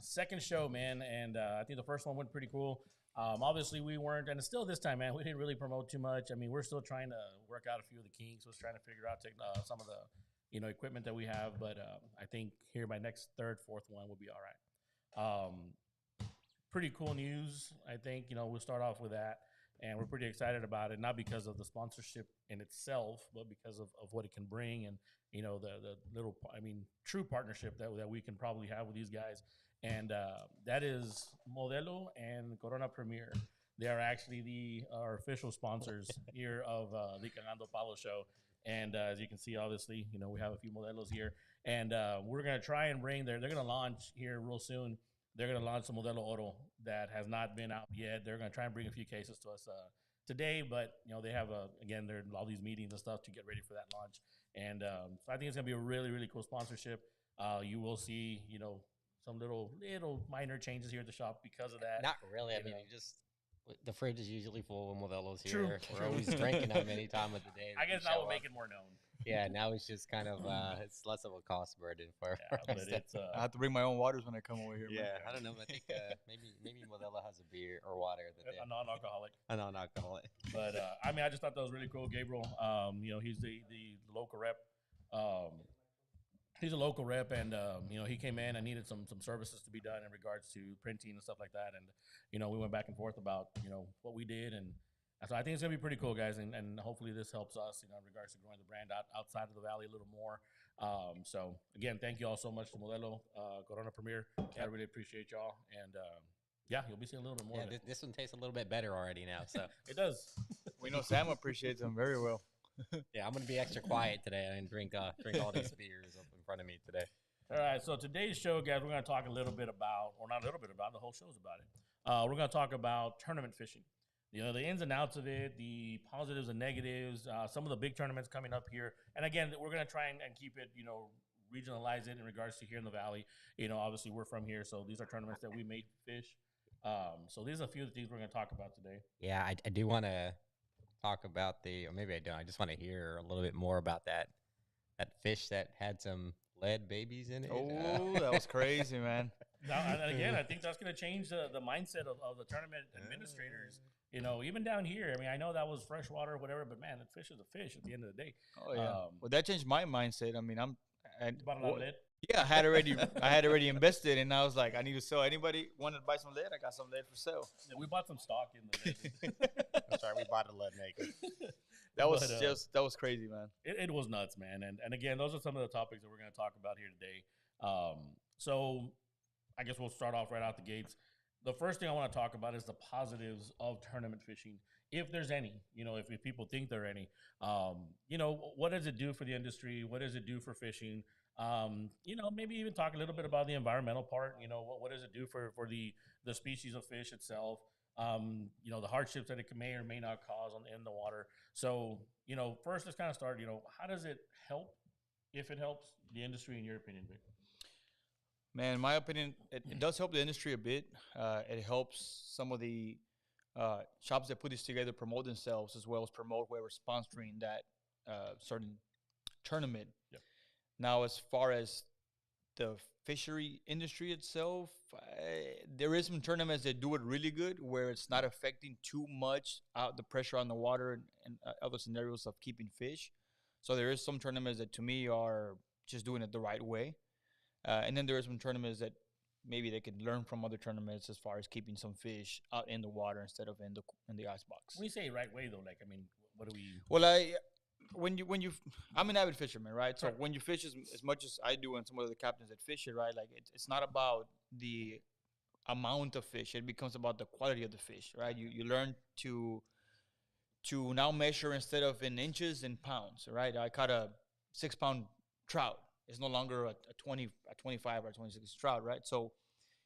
Second show, man, and I think the first one went pretty cool. Obviously, we weren't, and still this time, man, we didn't really promote too much. I mean, we're still trying to work out a few of the kinks. Was trying to figure out some of the equipment that we have, but I think here by next third, fourth one will be all right. Pretty cool news. I think we'll start off with that, and we're pretty excited about it. Not because of the sponsorship in itself, but because of what it can bring, and the little, true partnership that we can probably have with these guys, and that is Modelo and Corona Premier. They are actually our official sponsors here of the Cagando Palo show. And as you can see, obviously, we have a few Modelos here, and we're gonna try and bring they're gonna launch here real soon. They're going to launch some Modelo Oro that has not been out yet. They're going to try and bring a few cases to us today, but they have again, there are all these meetings and stuff to get ready for that launch. And so I think it's going to be a really, really cool sponsorship. You will see, some little minor changes here at the shop because of that. Not really. I mean, the fridge is usually full of Modelo's here. True. We're always drinking them any time of the day. I guess now we'll make it more known. Yeah, now it's just kind of it's less of a cost burden for us. But it's, I have to bring my own waters when I come over here. Yeah, man. I don't know. I think maybe Modelo has a beer or water that they a non-alcoholic. A non-alcoholic. But I just thought that was really cool. Gabriel, he's the local rep. He's a local rep, and he came in and needed some services to be done in regards to printing and stuff like that. And we went back and forth about what we did, and so I think it's gonna be pretty cool, guys. And hopefully this helps us, in regards to growing the brand outside of the valley a little more. So again, thank you all so much to Modelo, Corona Premier. I really appreciate y'all, and yeah, you'll be seeing a little bit more. Yeah, this one tastes a little bit better already now. So it does. We know Sam appreciates them very well. Yeah, I'm gonna be extra quiet today and drink all these beers up in front of me today. All right, so today's show, guys, we're gonna talk a little bit about, or not a little bit about, the whole show's about it. We're gonna talk about tournament fishing. The ins and outs of it, the positives and negatives, some of the big tournaments coming up here. And again, we're gonna try and keep it, regionalize it in regards to here in the valley. Obviously we're from here, so these are tournaments that we may fish. So these are a few of the things we're gonna talk about today. Yeah, I do want to talk about or maybe I don't. I just want to hear a little bit more about that fish that had some lead babies in it. Oh, that was crazy, man. Now, and again, I think that's going to change the mindset of the tournament administrators. Even down here, I know that was freshwater or whatever, but man, a fish is a fish at the end of the day. Oh yeah. Well, that changed my mindset. I Bought a lot of lead? Yeah, I had already invested, and I was like, I need to sell. Anybody want to buy some lead? I got some lead for sale. Yeah, we bought some stock in the lead. I'm sorry, we bought a lead naked. That was crazy, man. It was nuts, man. And again, those are some of the topics that we're going to talk about here today. So I guess we'll start off right out the gates. The first thing I want to talk about is the positives of tournament fishing, if there's any. If people think there are any. What does it do for the industry? What does it do for fishing? Maybe even talk a little bit about the environmental part. What does it do for the species of fish itself? The hardships that it may or may not cause in the water. So, first let's kind of start, how does it help, if it helps the industry, in your opinion, Vic? Man, in my opinion, it does help the industry a bit. It helps some of the shops that put this together promote themselves, as well as promote whoever's sponsoring that certain tournament. Yep. Now, as far as the fishery industry itself, there is some tournaments that do it really good, where it's not affecting too much the pressure on the water and other scenarios of keeping fish. So there is some tournaments that, to me, are just doing it the right way. And then there are some tournaments that maybe they could learn from other tournaments as far as keeping some fish out in the water instead of in the ice box. When you say right way, though, what do we? Well, I'm an avid fisherman, right? So when you fish as much as I do, and some of the captains that fish it, right? Like it's not about the amount of fish; it becomes about the quality of the fish, right? You learn to now measure instead of in inches and pounds, right? I caught a 6-pound trout. It's no longer a 25 or 26 trout, right? So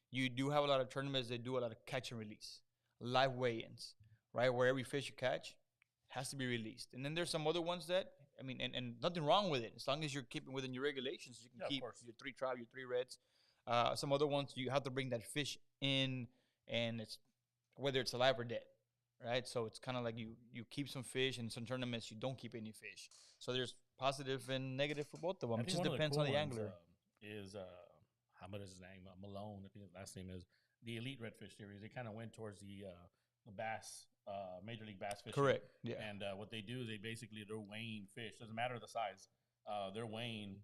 you do have a lot of tournaments that do a lot of catch and release, live weigh-ins, right? Where every fish you catch has to be released. And then there's some other ones that, and nothing wrong with it. As long as you're keeping within your regulations, you can keep your 3 trout, your 3 reds. Some other ones, you have to bring that fish in, and it's whether it's alive or dead, right? So it's kind of like you keep some fish, and some tournaments you don't keep any fish. So there's positive and negative for both of them. It just depends on the angler. Is what is his name? Malone, I think his last name is, the Elite Redfish Series. They kind of went towards the bass, Major League Bass Fishing. Correct. Yeah. And what they do is they're weighing fish. Doesn't matter the size. They're weighing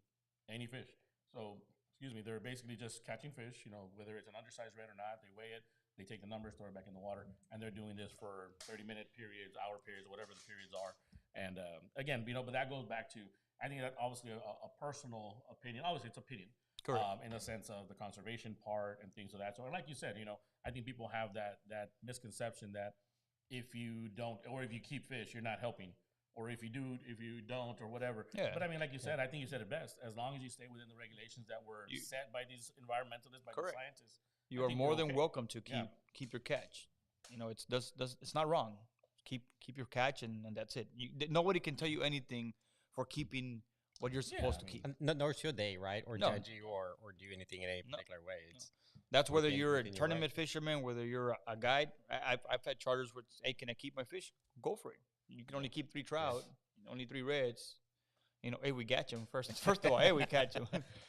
any fish. So, excuse me, they're basically just catching fish, whether it's an undersized red or not. They weigh it. They take the numbers, throw it back in the water, and they're doing this for 30-minute periods, hour periods, whatever the periods are. And again, but that goes back to, I think that obviously a personal opinion. Obviously, it's opinion. Correct. In the sense of the conservation part and things of that. So, and like you said, I think people have that misconception that if you don't, or if you keep fish, you're not helping, or if you don't, or whatever. Yeah. But I mean, like you said, I think you said it best. As long as you stay within the regulations that were set by these environmentalists, by the scientists, you are more than welcome to keep your catch. It's not wrong. Keep your catch, and that's it. Nobody can tell you anything for keeping what you're supposed to keep. Nor should they, right? Or judge you or do anything in any particular way. That's whether you're a tournament fisherman, whether you're a guide. I've had charters where, hey, can I keep my fish? Go for it. You can only keep 3 trout, only 3 reds. Hey, we catch them first. First of all, hey, we catch them.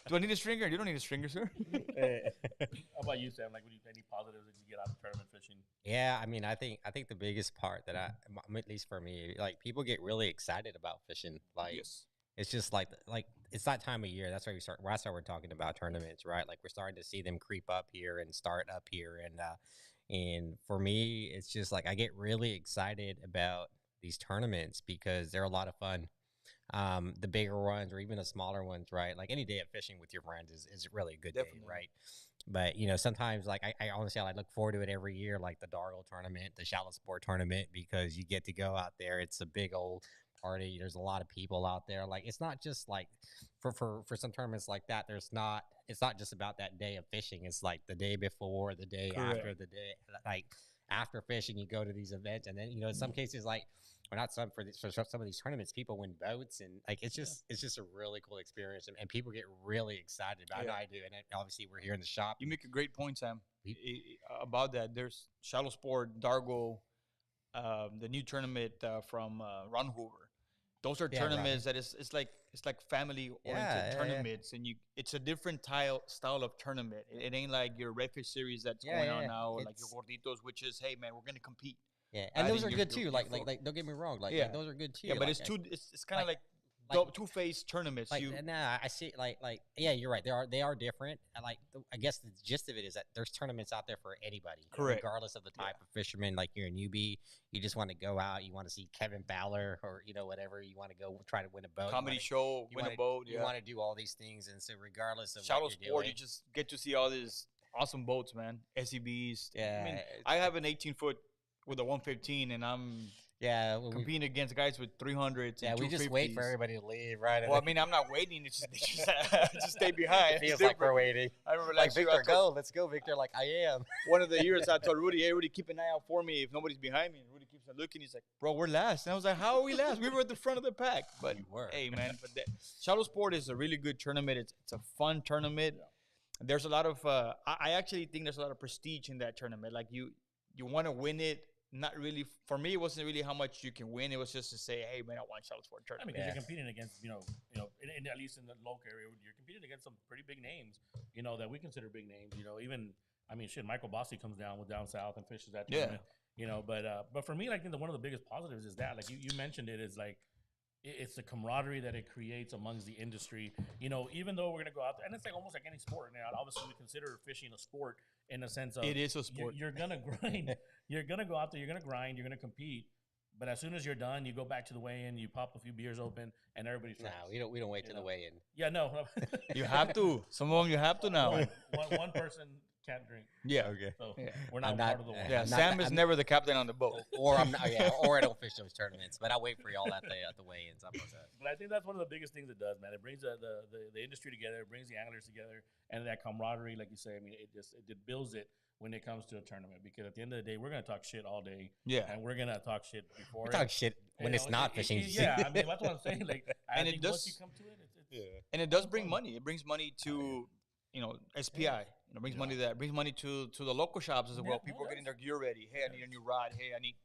Do I need a stringer? You don't need a stringer, sir. How about you, Sam? Like, any positives that you get out of tournament fishing? Yeah, I mean, I think the biggest part that at least for me, like, people get really excited about fishing. Like, it's just like it's that time of year. That's why we're talking about tournaments, right? Like, we're starting to see them creep up here and start up here, and for me, it's just like I get really excited about these tournaments because they're a lot of fun. The bigger ones or even the smaller ones, right? Like, any day of fishing with your friends is really a good day, right? But sometimes, like, I honestly, I look forward to it every year, like the Dargle tournament, the Shallow Sport tournament, because you get to go out there. It's a big old party. There's a lot of people out there. Like, it's not just like for some tournaments like that. It's not just about that day of fishing. It's like the day before, the day after, the day like after fishing, you go to these events, and then in some cases, like, or not some for some of these tournaments, people win boats, and like it's just a really cool experience, and people get really excited about it. I do, and obviously we're here in the shop. You make a great point, Sam, about that. There's Shallow Sport, Dargle, the new tournament from Ron Hoover. Those are tournaments that it's like family oriented tournaments, and it's a different style of tournament. It ain't like your Redfish series that's going on now, or like your Gorditos, which is, hey man, we're gonna compete. Yeah, and those are good too. Like, don't get me wrong. Like those are good too. Yeah, but it's kind of like two-phase tournaments. Nah, I see. Like, yeah, you're right. They are different. And like, I guess the gist of it is that there's tournaments out there for anybody, regardless of the type of fisherman. Like, you're a newbie, you just want to go out, you want to see Kevin Fowler, or whatever. You want to go try to win a boat, comedy show, win a boat. You want to do all these things, and so regardless of Shallow what you're Sport, doing, you just get to see all these awesome boats, man. SEBs. Yeah, I mean, I have an 18-foot with a 115, and I'm competing against guys with 300s. Yeah, we just wait for everybody to leave, right? Well, I mean, I'm not waiting. It's just stay behind. It feels like we're waiting. I remember like, Victor, let's go, Victor. Like, I am. One of the years I told Rudy, hey, Rudy, keep an eye out for me if nobody's behind me. And Rudy keeps on looking. He's like, bro, we're last. And I was like, how are we last? We were at the front of the pack. But, hey, man, Shallow Sport is a really good tournament. It's a fun tournament. There's a lot of I actually think there's a lot of prestige in that tournament. Like, you want to win it. Not really. For me, it wasn't really how much you can win. It was just to say, hey, man, I won Shallow Sport tournament. I mean, because you're competing against, at least in the local area, you're competing against some pretty big names, that we consider big names. Even, I mean, shit, Michael Bossy comes down south and fishes that tournament. But for me, like, one of the biggest positives is that, like you mentioned it, is like, it's the camaraderie that it creates amongst the industry. Even though we're gonna go out there, and it's like almost like any sport. Now, obviously, we consider fishing a sport in the sense of it is a sport. You're gonna grind. You're gonna go out there. You're gonna grind. You're gonna compete. But as soon as you're done, you go back to the weigh-in. You pop a few beers open, and everybody's friends. No, we don't wait till the weigh-in. Yeah, no. You have to. Some of them you have to now. One person can't drink. Yeah. Okay. So we're not part of the one. Yeah. Sam is never the captain on the boat. Or I'm not. Yeah. Or I don't fish those tournaments. But I wait for y'all at the weigh-ins. But I think that's one of the biggest things it does, man. It brings the industry together. It brings the anglers together, and that camaraderie, like you say. I mean, it builds it when it comes to a tournament, because at the end of the day, we're gonna talk shit all day. Yeah. And we're gonna talk shit before. We talk shit when it's not fishing. Yeah. I mean, that's what I'm saying. Like, and I think once you come to it, and it does bring money. It brings money to SPI. It brings money brings money to the local shops as well. People are getting their gear ready. Hey, I need a new rod. Hey, I need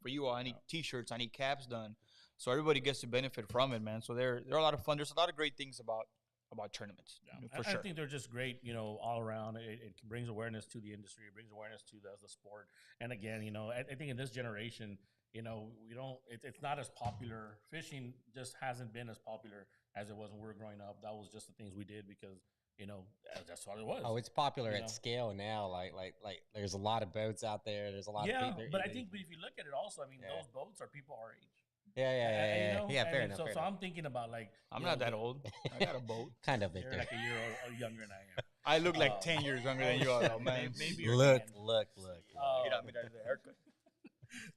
for you all, I need T-shirts. I need caps done. So everybody gets to benefit from it, man. So they're a lot of fun. There's a lot of great things about about tournaments. Yeah. For I sure. think they're just great, all around. It brings awareness to the industry. It brings awareness to the sport. And again, I think in this generation, we don't. It's not as popular. Fishing just hasn't been as popular as it was when we were growing up. That was just the things we did because that's what it was. Oh, it's popular You at know? scale now. Like, there's a lot of boats out there. There's a lot of Yeah, people. but I think if you look at it, also, I mean, Yeah. those boats are people our age. Yeah. I Fair mean, enough. So, fair so enough. I'm thinking about like I'm not that old. I got a boat. Kind of, you're Victor. like a year younger than I am. I look like 10 years younger than you are, though, man. Maybe you're Look. 10. Mira, the haircut.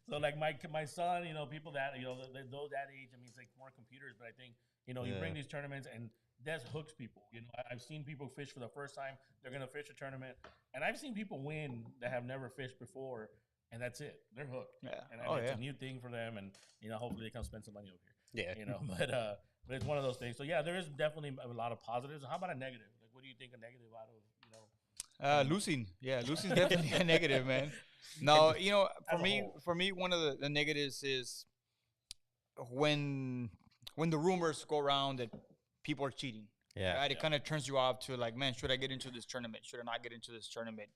So like my son, people that those that age. I mean, it's like more computers, but I think you Yeah. bring these tournaments and that hooks people. I've seen people fish for the first time. They're gonna fish a tournament, and I've seen people win that have never fished before, and that's it. They're hooked. Yeah. And Oh, it's yeah. a new thing for them, and hopefully they come spend some money over here. Yeah. But it's one of those things. So yeah, there is definitely a lot of positives. How about a negative? Like, what do you think a negative out of Losing. Yeah, losing's definitely a negative, man. No, As a whole. for me, one of the negatives is when the rumors go around that people are cheating. Yeah. Right? It kind of turns you off to like, man, should I get into this tournament? Should I not get into this tournament?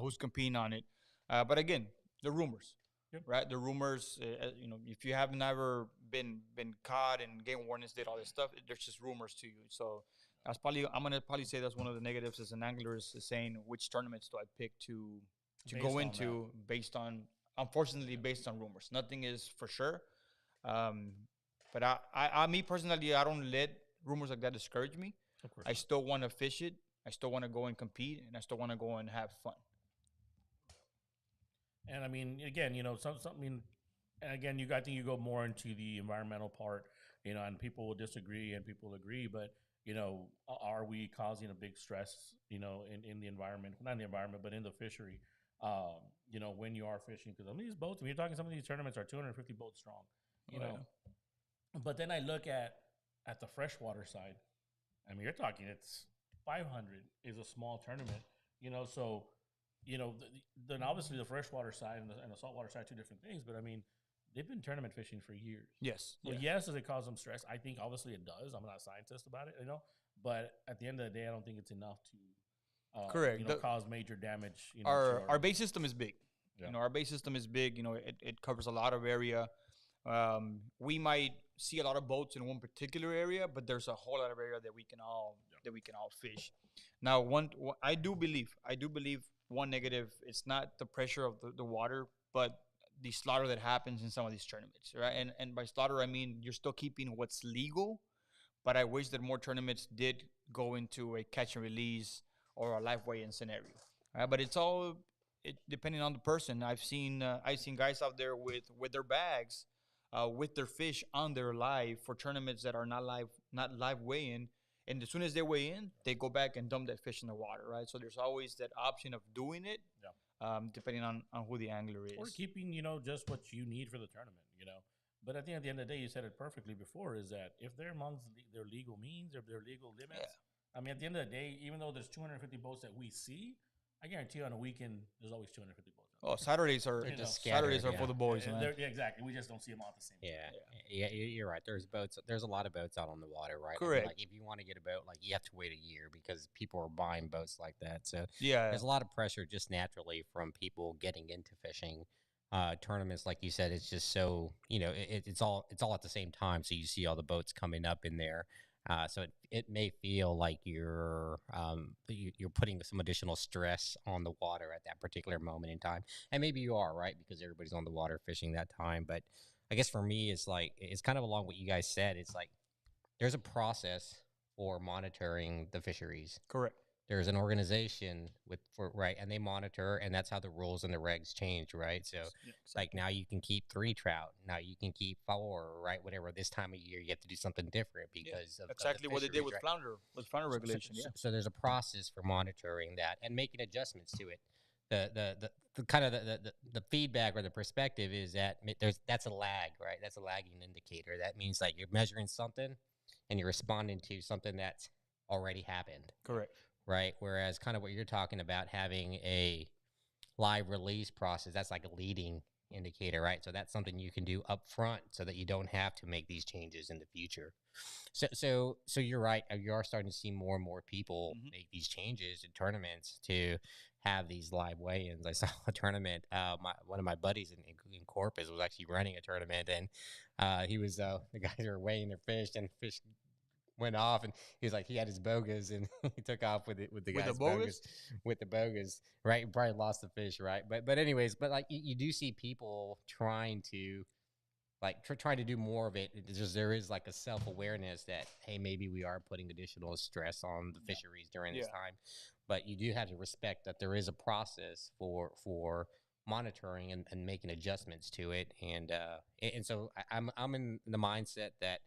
Who's competing on it? But again, the rumors, Yep. right? The rumors. If you have never been caught and game wardens did all this stuff, there's just rumors to you. So I'm gonna probably say that's one of the negatives as an angler is saying which tournaments do I pick to Based go on into unfortunately based on rumors. Nothing is for sure. But me personally, I don't let rumors like that discourage me. Of course. I still want to fish it. I still want to go and compete, and I still want to go and have fun. And I mean, again, something. And again, I think you go more into the environmental part, and people will disagree and people will agree, but are we causing a big stress, in the environment? Not in the environment, but in the fishery. When you are fishing, because these boats, when you're talking, some of these tournaments are 250 boats strong, But then I look at the freshwater side. I mean, you're talking it's 500 is a small tournament, So, then obviously the freshwater side and the saltwater side are two different things. But I mean, they've been tournament fishing for years. Yes. So yes, does it cause them stress? I think obviously it does. I'm not a scientist about it, But at the end of the day, I don't think it's enough to Correct. Cause major damage. Our base system is big. Yeah. Our base system is big. It covers a lot of area. We might see a lot of boats in one particular area, but there's a whole lot of area that we can all fish. Now, I do believe one negative. It's not the pressure of the water, but the slaughter that happens in some of these tournaments, right? And by slaughter, I mean you're still keeping what's legal, but I wish that more tournaments did go into a catch and release or a live weigh-in scenario. But it's all depending on the person. I've seen guys out there with their bags, with their fish on their live for tournaments that are not live weigh-in. And as soon as they weigh in, they go back and dump that fish in the water, right? So there's always that option of doing it, depending on who the angler is. Or keeping, just what you need for the tournament, But I think at the end of the day, you said it perfectly before, is that if they're amongst their legal means or their legal limits, I mean, at the end of the day, even though there's 250 boats that we see, I guarantee you on a weekend, there's always 250 boats. Oh, Saturdays are for the boys, man. Exactly. We just don't see them all at the same time. Yeah, you're right. There's boats. There's a lot of boats out on the water, right? Correct. Like if you want to get a boat, like you have to wait a year because people are buying boats like that. So yeah, there's a lot of pressure just naturally from people getting into fishing. Tournaments, like you said, it's just so it's all at the same time. So you see all the boats coming up in there. So it may feel like you're putting some additional stress on the water at that particular moment in time, and maybe you are, right, because everybody's on the water fishing that time. But I guess for me, it's kind of along what you guys said. It's like there's a process for monitoring the fisheries. Correct. There's an organization and they monitor, and that's how the rules and the regs change, right? So like now you can keep 3 trout, now you can keep 4, right? Whatever. This time of year you have to do something different because of exactly the what they did fisheries, with flounder regulation. So there's a process for monitoring that and making adjustments to it. The kind of the feedback or the perspective is that that's a lag, right? That's a lagging indicator. That means like you're measuring something and you're responding to something that's already happened. Correct. Right. Whereas kind of what you're talking about, having a live release process, that's like a leading indicator, right? So that's something you can do up front so that you don't have to make these changes in the future. So you're right. You are starting to see more and more people make these changes in tournaments to have these live weigh-ins. I saw a tournament. One of my buddies in Corpus was actually running a tournament, and he was the guys were weighing their fish, and fish went off, and he was like, he had his bogas, and he took off with it with the guy's bogas, with the bogas, right? Probably lost the fish, right? But anyways, but like you do see people trying to like trying to do more of it. It's just there is like a self-awareness that, hey, maybe we are putting additional stress on the fisheries during this time, but you do have to respect that there is a process for monitoring and making adjustments to it. And so I'm in the mindset that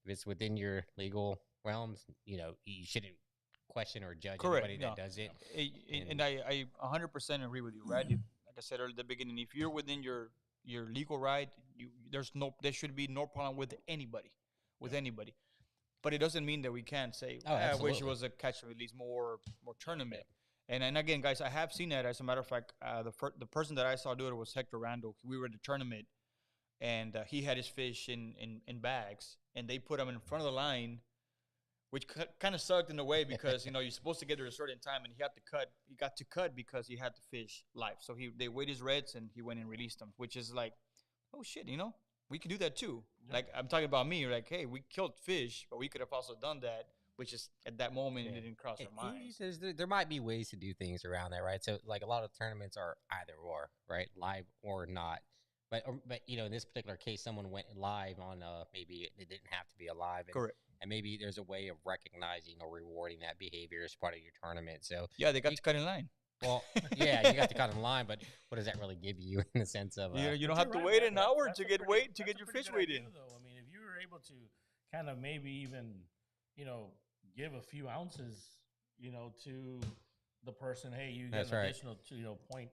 if it's within your legal realms, you shouldn't question or judge anybody that does it. And I 100% agree with you, right? Like I said earlier at the beginning, if you're within your legal right, there should be no problem with anybody, anybody. But it doesn't mean that we can't say, I wish it was a catch and release more tournament. And again, guys, I have seen that. As a matter of fact, the person that I saw do it was Hector Randall. We were at the tournament, and he had his fish in bags, and they put them in front of the line, which kind of sucked in a way because you're supposed to get there at a certain time, and he got to cut because he had the fish live. So they weighed his reds, and he went and released them, which is like, oh shit, we could do that too. Yep. Like I'm talking about me, like, hey, we killed fish, but we could have also done that, which is at that moment it didn't cross our minds. There might be ways to do things around that, right? So like a lot of tournaments are either or, right, live or not. But in this particular case, someone went live on maybe it didn't have to be a live. Correct. And maybe there's a way of recognizing or rewarding that behavior as part of your tournament. So they got to cut in line. Well, yeah, you got to cut in line, but what does that really give you in the sense of? You don't have to wait an hour to get your fish weighed in. Though. I mean, if you were able to kind of maybe even give a few ounces, to the person, hey, you get an additional 2 point,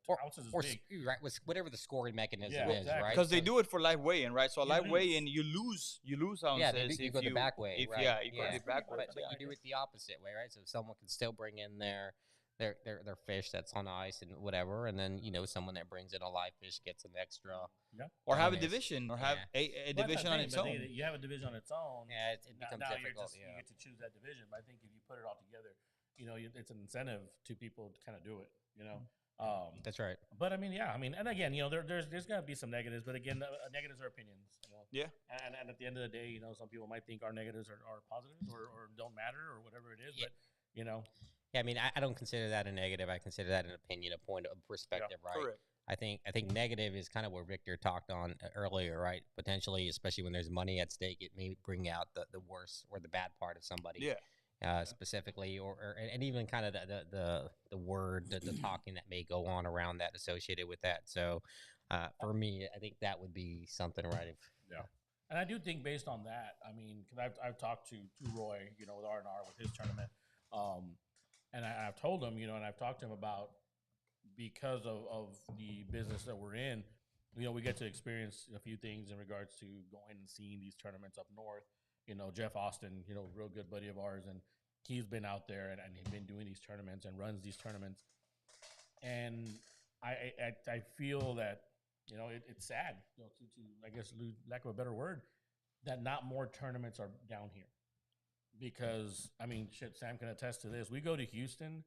2 ounces is big. Right, whatever the scoring mechanism is, right? Because they do it for live weigh-in, right? So live weigh-in, you lose ounces. Yeah, you go the back way, right? Yeah, you go the back way. But you do it the opposite way, right? So someone can still bring in their fish that's on ice and whatever, and then someone that brings in a live fish gets an extra. Yeah. Or have a division, or have a division on its own. You have a division on its own. Yeah, it becomes difficult. You get to choose that division, but I think if you put it all together, it's an incentive to people to kind of do it. That's right. But I mean, and again, there's gonna be some negatives, but again, negatives are opinions. Yeah. And at the end of the day, some people might think our negatives are positives or don't matter or whatever it is, but Yeah, I mean, I don't consider that a negative. I consider that an opinion, a point of perspective, right? Correct. I think negative is kind of where Victor talked on earlier, right? Potentially, especially when there's money at stake, it may bring out the worst or the bad part of somebody. Yeah. Specifically, and even kind of the word, the talking that may go on around that associated with that. So, for me, I think that would be something, right? And I do think based on that, I mean, because I've talked to Roy, with R&R with his tournament, and I've told him, and I've talked to him about because of the business that we're in, we get to experience a few things in regards to going and seeing these tournaments up north. Jeff Austin, real good buddy of ours, and he's been out there and he's been doing these tournaments and runs these tournaments. And I feel that, it's sad, to I guess, lack of a better word, that not more tournaments are down here. Because, I mean, shit, Sam can attest to this. We go to Houston,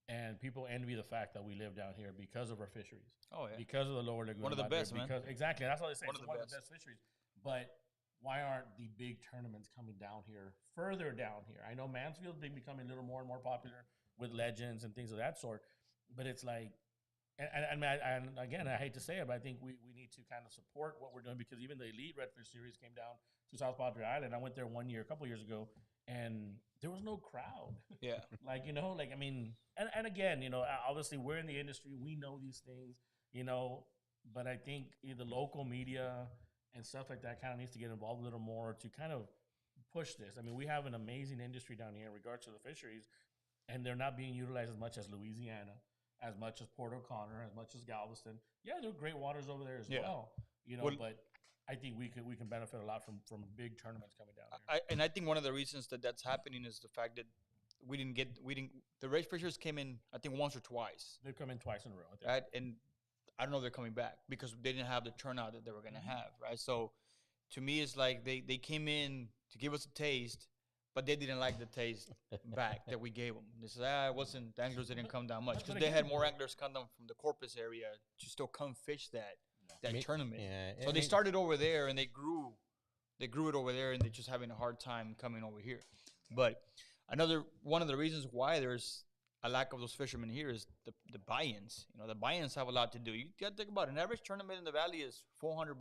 and people envy the fact that we live down here because of our fisheries. Oh, yeah. Because of the lower lagoon. One of the best, man. Exactly. That's what they say. One it's of one the of the best fisheries. But why aren't the big tournaments coming down here, further down here? I know Mansfield's becoming a little more and more popular with legends and things of that sort. But it's like, and again, I hate to say it, but I think we need to kind of support what we're doing because even the Elite Redfish Series came down to South Padre Island. I went there a couple years ago, and there was no crowd. Yeah. I mean, and again, obviously we're in the industry. We know these things, but I think the local media and stuff like that kind of needs to get involved a little more to kind of push this. I mean, we have an amazing industry down here in regards to the fisheries, and they're not being utilized as much as Louisiana, as much as Port O'Connor, as much as Galveston. Yeah, there are great waters over there as well. But I think we can benefit a lot from big tournaments coming down here. I think one of the reasons that's happening is the fact that the race fishers came in, I think, once or twice. They've come in twice in a row. Right, and I don't know if they're coming back because they didn't have the turnout that they were going to have, right? So to me, it's like they came in to give us a taste, but they didn't like the taste back that we gave them. They said, it wasn't, the anglers didn't come down much because they had more anglers come down from the Corpus area to still come fish that tournament. Yeah, So they started over there and they grew it over there, and they're just having a hard time coming over here. But one of the reasons why there's a lack of those fishermen here is the buy-ins. The buy-ins have a lot to do. You got to think about it. An average tournament in the valley is $400,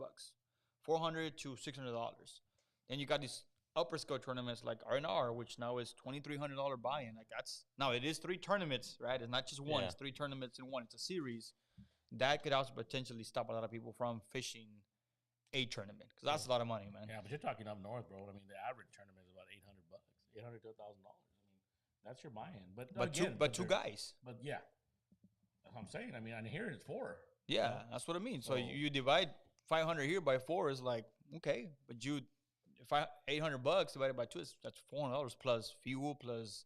$400 to $600. Then you got these upper scale tournaments like R&R, which now is $2,300 buy-in. Like now it is 3 tournaments, right? It's not just one. It's 3 tournaments in one. It's a series. That could also potentially stop a lot of people from fishing a tournament because that's a lot of money, man. Yeah, but you're talking up north, bro. I mean, the average tournament is about $800, $800 to $1,000. I mean, that's your buy-in. But two guys. But yeah, that's what I'm saying. I mean, on here it's 4. Yeah, that's what I mean. So you divide 500 here by 4 is like okay, but $800 divided by 2 that's $400 plus fuel plus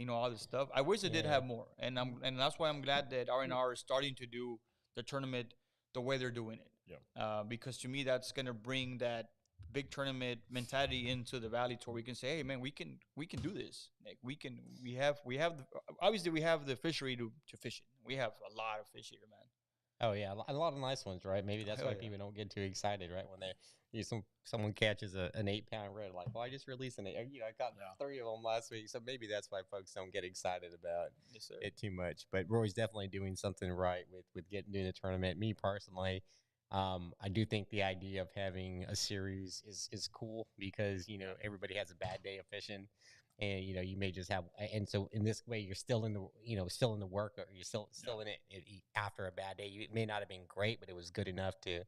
all this stuff. I wish they did have more, and that's why I'm glad that R&R is starting to do the tournament the way they're doing it. Yeah. Because to me, that's gonna bring that big tournament mentality into the valley, to where we can say, hey, man, we can do this. Like obviously we have the fishery to fish it. We have a lot of fish here, man. Oh yeah, a lot of nice ones, right? Maybe that's why people don't get too excited, right? When someone catches an 8-pound red, like, well, I just released an 8. I caught 3 of them last week, so maybe that's why folks don't get excited about it too much. But Roy's definitely doing something right with doing a tournament. Me personally, I do think the idea of having a series is cool because everybody has a bad day of fishing. And you may just have, and so in this way you're still in the work, or you're still in it after a bad day. It may not have been great, but it was good enough to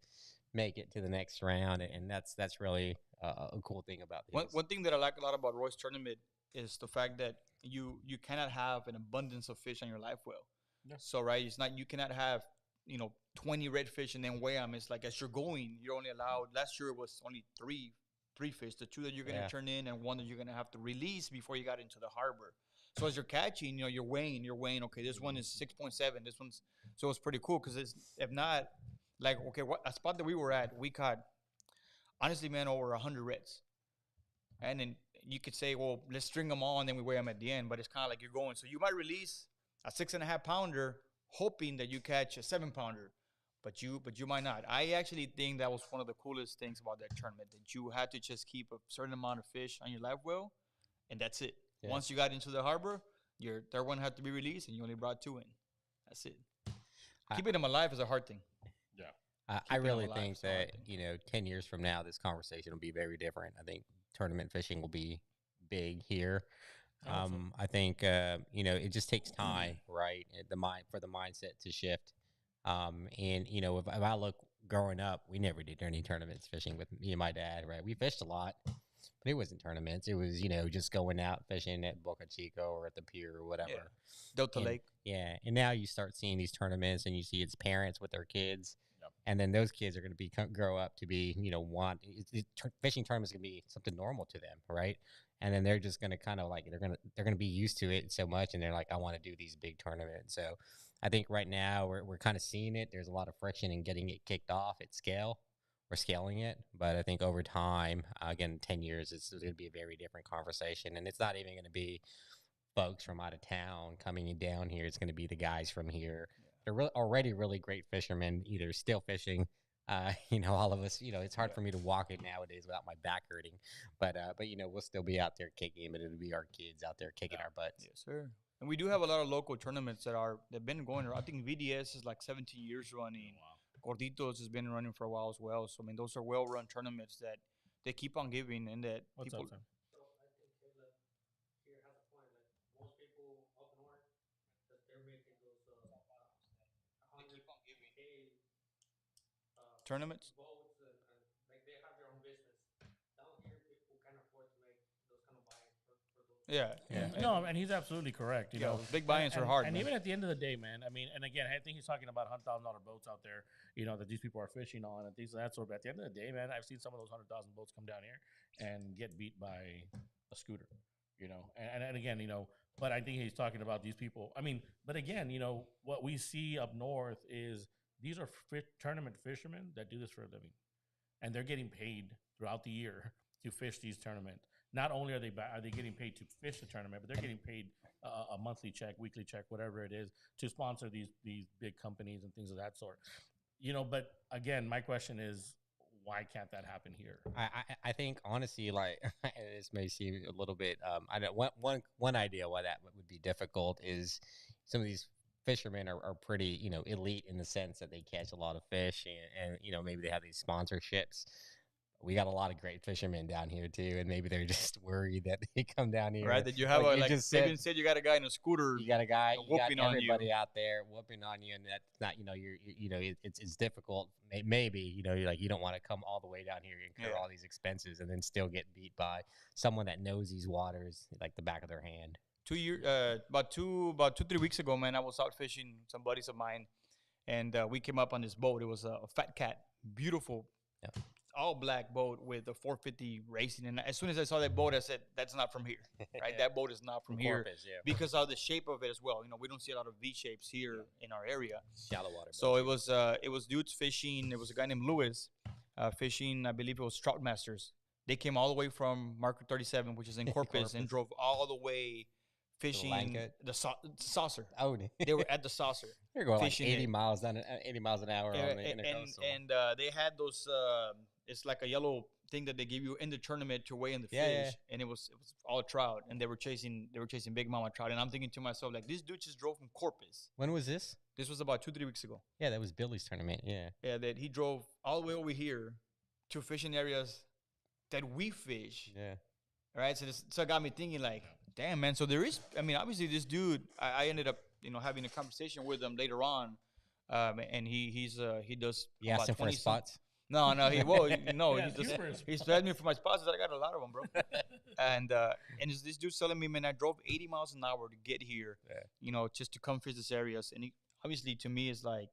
make it to the next round, and that's really a cool thing about this. One thing that I like a lot about Roy's tournament is the fact that you cannot have an abundance of fish on your live well. Yeah. So right, it's not, you cannot have 20 redfish and then weigh them. It's like as you're going, you're only allowed. Last year it was only three fish, the 2 that you're going to turn in and 1 that you're going to have to release before you got into the harbor. So as you're catching, you're weighing, okay, this one is 6.7, this one's, so it's pretty cool because it's, if not, like, okay, what a spot that we were at, we caught, honestly, man, over 100 reds. And then you could say, well, let's string them all and then we weigh them at the end, but it's kind of like you're going. So you might release a 6.5 pounder hoping that you catch a 7-pounder. But you might not. I actually think that was one of the coolest things about that tournament, that you had to just keep a certain amount of fish on your live well, and that's it. Yeah. Once you got into the harbor, your third one had to be released, and you only brought 2 in. That's it. Keeping them alive is a hard thing. Yeah. I really think that, 10 years from now, this conversation will be very different. I think tournament fishing will be big here. I think, it just takes time, right? For the mindset to shift. And if I look growing up, we never did any tournaments fishing with me and my dad, right? We fished a lot, but it wasn't tournaments. It was, just going out fishing at Boca Chica or at the pier or whatever. Yeah. Delta Lake. Yeah. And now you start seeing these tournaments and you see its parents with their kids. Yep. And then those kids are going to grow up to be, fishing tournaments going to be something normal to them, right? And then they're just going to kind of like, they're going to be used to it so much. And they're like, I want to do these big tournaments. So I think right now we're kind of seeing it. There's a lot of friction in getting it kicked off at scale. We're scaling it. But I think over time, again, 10 years, it's going to be a very different conversation. And it's not even going to be folks from out of town coming down here. It's going to be the guys from here. They're already really great fishermen, either still fishing. All of us, it's hard for me to walk it nowadays without my back hurting. But we'll still be out there kicking, but it'll be our kids out there kicking our butts. Yes, sir. And we do have a lot of local tournaments they've been going around. I think VDS is like 17 years running. Wow. Gorditos has been running for a while as well. So, I mean, those are well-run tournaments that they keep on giving and that What's people... Up, so I think Caleb here has a point. Like most people up north, that they're making those 100K tournaments? Votes and like they have their own business. Down here, people can't afford to make those kind of buy-ins for those. Yeah. No, and he's absolutely correct. Big buy-ins are hard. And man. even at the end of the day, man, I mean, and again, I think he's talking about $100,000 boats out there, that these people are fishing on and things of that sort. But at the end of the day, man, I've seen some of those 100,000 boats come down here and get beat by a scooter, and again, but I think he's talking about these people. I mean, but again, what we see up north is these are tournament fishermen that do this for a living, and they're getting paid throughout the year to fish these tournaments. Not only are they getting paid to fish the tournament, but they're getting paid a monthly check, weekly check, whatever it is, to sponsor these big companies and things of that sort. But again, my question is, why can't that happen here? I think honestly, like this may seem a little bit. I know one idea why that would be difficult is some of these fishermen are pretty elite in the sense that they catch a lot of fish and maybe they have these sponsorships. We got a lot of great fishermen down here too, and maybe they're just worried that they come down here. Right, that you have like just Fabian said, you got a guy in a scooter. You got a guy, you got whooping on everybody you. out there whooping on you, and that's not it's difficult. Maybe you're like you don't want to come all the way down here and incur all these expenses and then still get beat by someone that knows these waters like the back of their hand. 2 years, about 2-3 weeks ago, man, I was out fishing with some buddies of mine, and we came up on this boat. It was a Fat Cat, beautiful, all black boat with a 450 racing. And as soon as I saw that boat, I said, "That's not from here, right? That boat is not from here Corpus, because of the shape of it as well. We don't see a lot of V shapes here in our area. Shallow water. So it was dudes fishing. There was a guy named Lewis fishing. I believe it was Trout Masters. They came all the way from Market 37, which is in Corpus, and drove all the way fishing the saucer. Oh, They were at the saucer. They're going like fishing 80 it. miles an hour on the intercoastal. And they had those. It's like a yellow thing that they give you in the tournament to weigh in the fish, Yeah. and it was all trout, and they were chasing big mama trout. And I'm thinking to myself, like, this dude just drove from Corpus. When was this? This was about 2-3 weeks ago. Yeah, that was Billy's tournament. Yeah. Yeah, that he drove all the way over here to fishing areas that we fish. Yeah. Right. So it got me thinking, like, damn, man. So there is. I mean, obviously, this dude. I ended up, having a conversation with him later on, and he does. You asked him for his spots. No, he Yes, he said me for my spots. I got a lot of them, bro. and this dude's telling me, man, I drove 80 miles an hour to get here, just to come fish this areas. And obviously, to me, it's like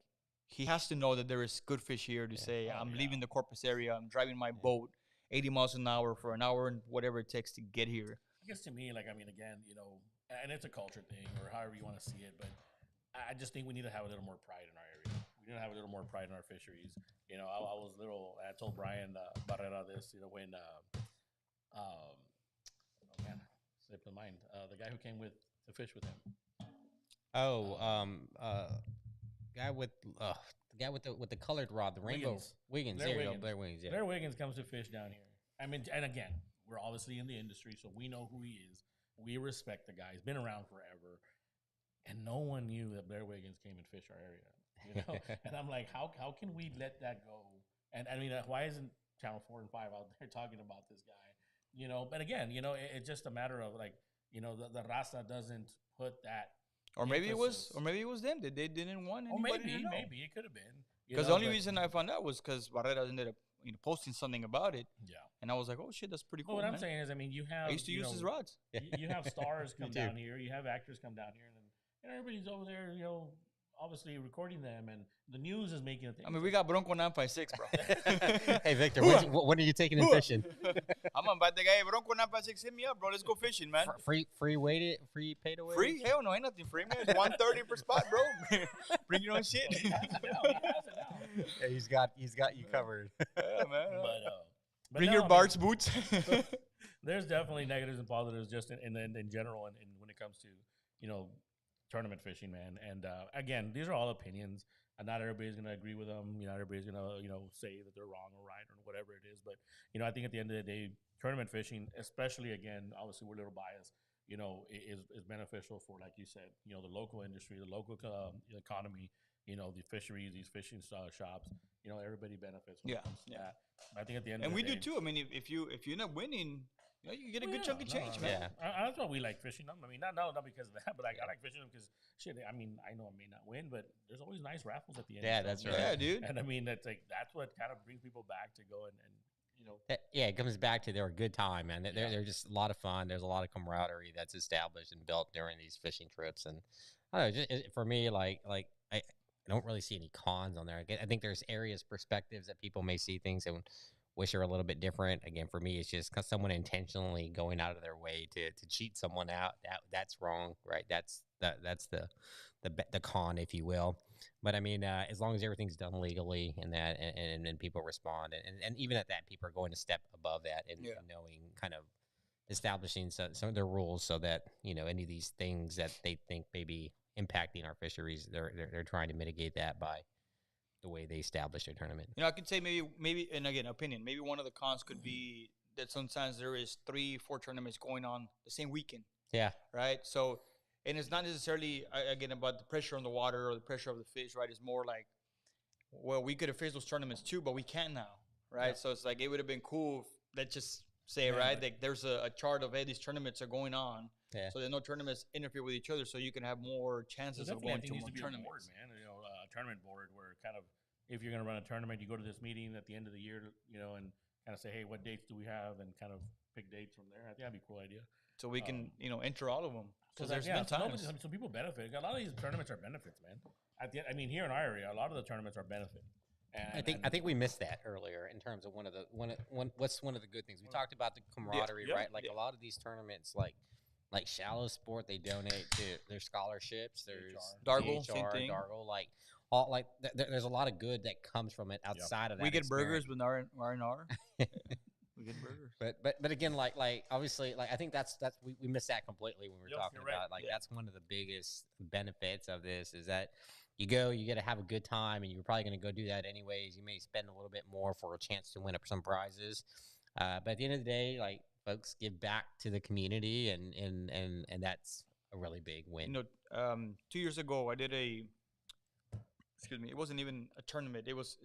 he has to know that there is good fish here to say, I'm leaving the Corpus area. I'm driving my boat 80 miles an hour for an hour and whatever it takes to get here. I guess to me, like, I mean, again, and it's a culture thing or however you want to see it, but I just think we need to have a little more pride in our area. We need to have a little more pride in our fisheries. I told Brian Barrera this, when, oh man, slipped my mind. The guy who came to fish with him. Guy with the colored rod, the rainbow. Wiggins. There you go. Blair Wiggins. Yeah. Blair Wiggins comes to fish down here. I mean, and again, we're obviously in the industry, so we know who he is. We respect the guy. He's been around forever. And no one knew that Blair Wiggins came and fished our area. And I'm like, how can we let that go? And I mean, why isn't Channel 4 and 5 out there talking about this guy? But again, it's just a matter of like, the Raza doesn't put that. Or maybe it was them that they didn't want anybody to know. Maybe it could have been. Because the only reason I found out was because Barrera ended up posting something about it. Yeah. And I was like, oh shit, that's pretty cool. Well, what man. I'm saying is, I mean, you have. I used to use his rods. You have stars come down here. You have actors come down here, and then everybody's over there, obviously recording them, and the news is making a thing. I mean, we got Bronco 956, bro. Hey, Victor, when are you taking in fishing? I'm about the guy. Bronco 956, hit me up, bro. Let's go fishing, man. Free pay to win? Free? Hell no, ain't nothing free, man. It's $130 per spot, bro. Bring your own shit. He has it now. Yeah, he's got you covered. Yeah, man. But Bring no, your Bart's boots. There's definitely negatives and positives just in general, and when it comes to tournament fishing, man. And again, these are all opinions. And not everybody's gonna agree with them. Not everybody's gonna say that they're wrong or right or whatever it is. But I think at the end of the day, tournament fishing, especially again, obviously we're a little biased. Is beneficial for, like you said, the local industry, the local economy. The fisheries, these fishing shops. Everybody benefits when it comes to that. I think at the end, and of the we day, do too. I mean, if you end up winning, you get a good chunk of change, man. Yeah. That's why we like fishing them. I mean, not because of that, but I like fishing them because shit. I mean, I know I may not win, but there's always nice raffles at the end. Yeah, that's right. Yeah, dude. And I mean, that's what kind of brings people back to go and it comes back to they're a good time, man. They're just a lot of fun. There's a lot of camaraderie that's established and built during these fishing trips. And I don't know, for me, like I don't really see any cons on there. I think there's perspectives that people may see things and wish are a little bit different. Again, for me, it's just because someone intentionally going out of their way to cheat someone out. That's wrong, right? That's the the con, if you will. But I mean, as long as everything's done legally and that, and people respond, and even at that, people are going a step above that and knowing kind of establishing some of their rules so that any of these things that they think may be impacting our fisheries, they're trying to mitigate that by the way they establish their tournament. I could say maybe, and again, opinion. Maybe one of the cons could be that sometimes there is 3-4 tournaments going on the same weekend. Yeah. Right. So, and it's not necessarily again about the pressure on the water or the pressure of the fish. Right. It's more like, well, we could have fished those tournaments too, but we can't now. Right. Yeah. So it's like it would have been cool. Let's just say like there's a chart of, hey, these tournaments are going on. Yeah. So there's no tournaments interfere with each other, so you can have more chances of going to more tournaments. Board, man. A tournament board where kind of if you're going to run a tournament, you go to this meeting at the end of the year, and kind of say, hey, what dates do we have, and kind of pick dates from there. I think that'd be a cool idea. So we can, enter all of them. Because there's been times. So people benefit. A lot of these tournaments are benefits, man. Here in our area, a lot of the tournaments are benefit. And I think we missed that earlier in terms of what's one of the good things we talked about, the camaraderie, right? Like a lot of these tournaments, like Shallow Sport, they donate to their scholarships. There's Dargle, same thing. Dargle, there's a lot of good that comes from it outside of that. We get burgers with R&R. We get burgers. But again, like obviously, I think that's we missed that completely when we were talking about that's one of the biggest benefits of this is that you get to have a good time, and you're probably going to go do that anyways. You may spend a little bit more for a chance to win up some prizes, but at the end of the day, folks give back to the community, and that's a really big win. 2 years ago, I did it wasn't even a tournament. It was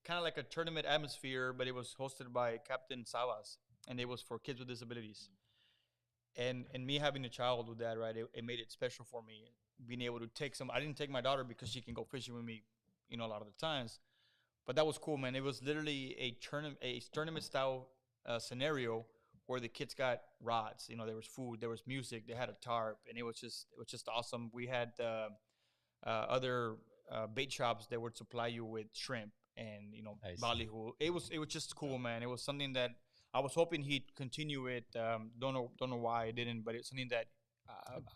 kind of like a tournament atmosphere, but it was hosted by Captain Salas, and it was for kids with disabilities. And me having a child with that, right, it made it special for me, being able to take some. I didn't take my daughter because she can go fishing with me, a lot of the times. But that was cool, man. It was literally a tournament style scenario where the kids got rods. There was food, there was music, they had a tarp, and it was just awesome. We had other bait shops that would supply you with shrimp and ballyhoo. It was just cool, man. It was something that I was hoping he'd continue it. Don't know why I didn't, but it's something that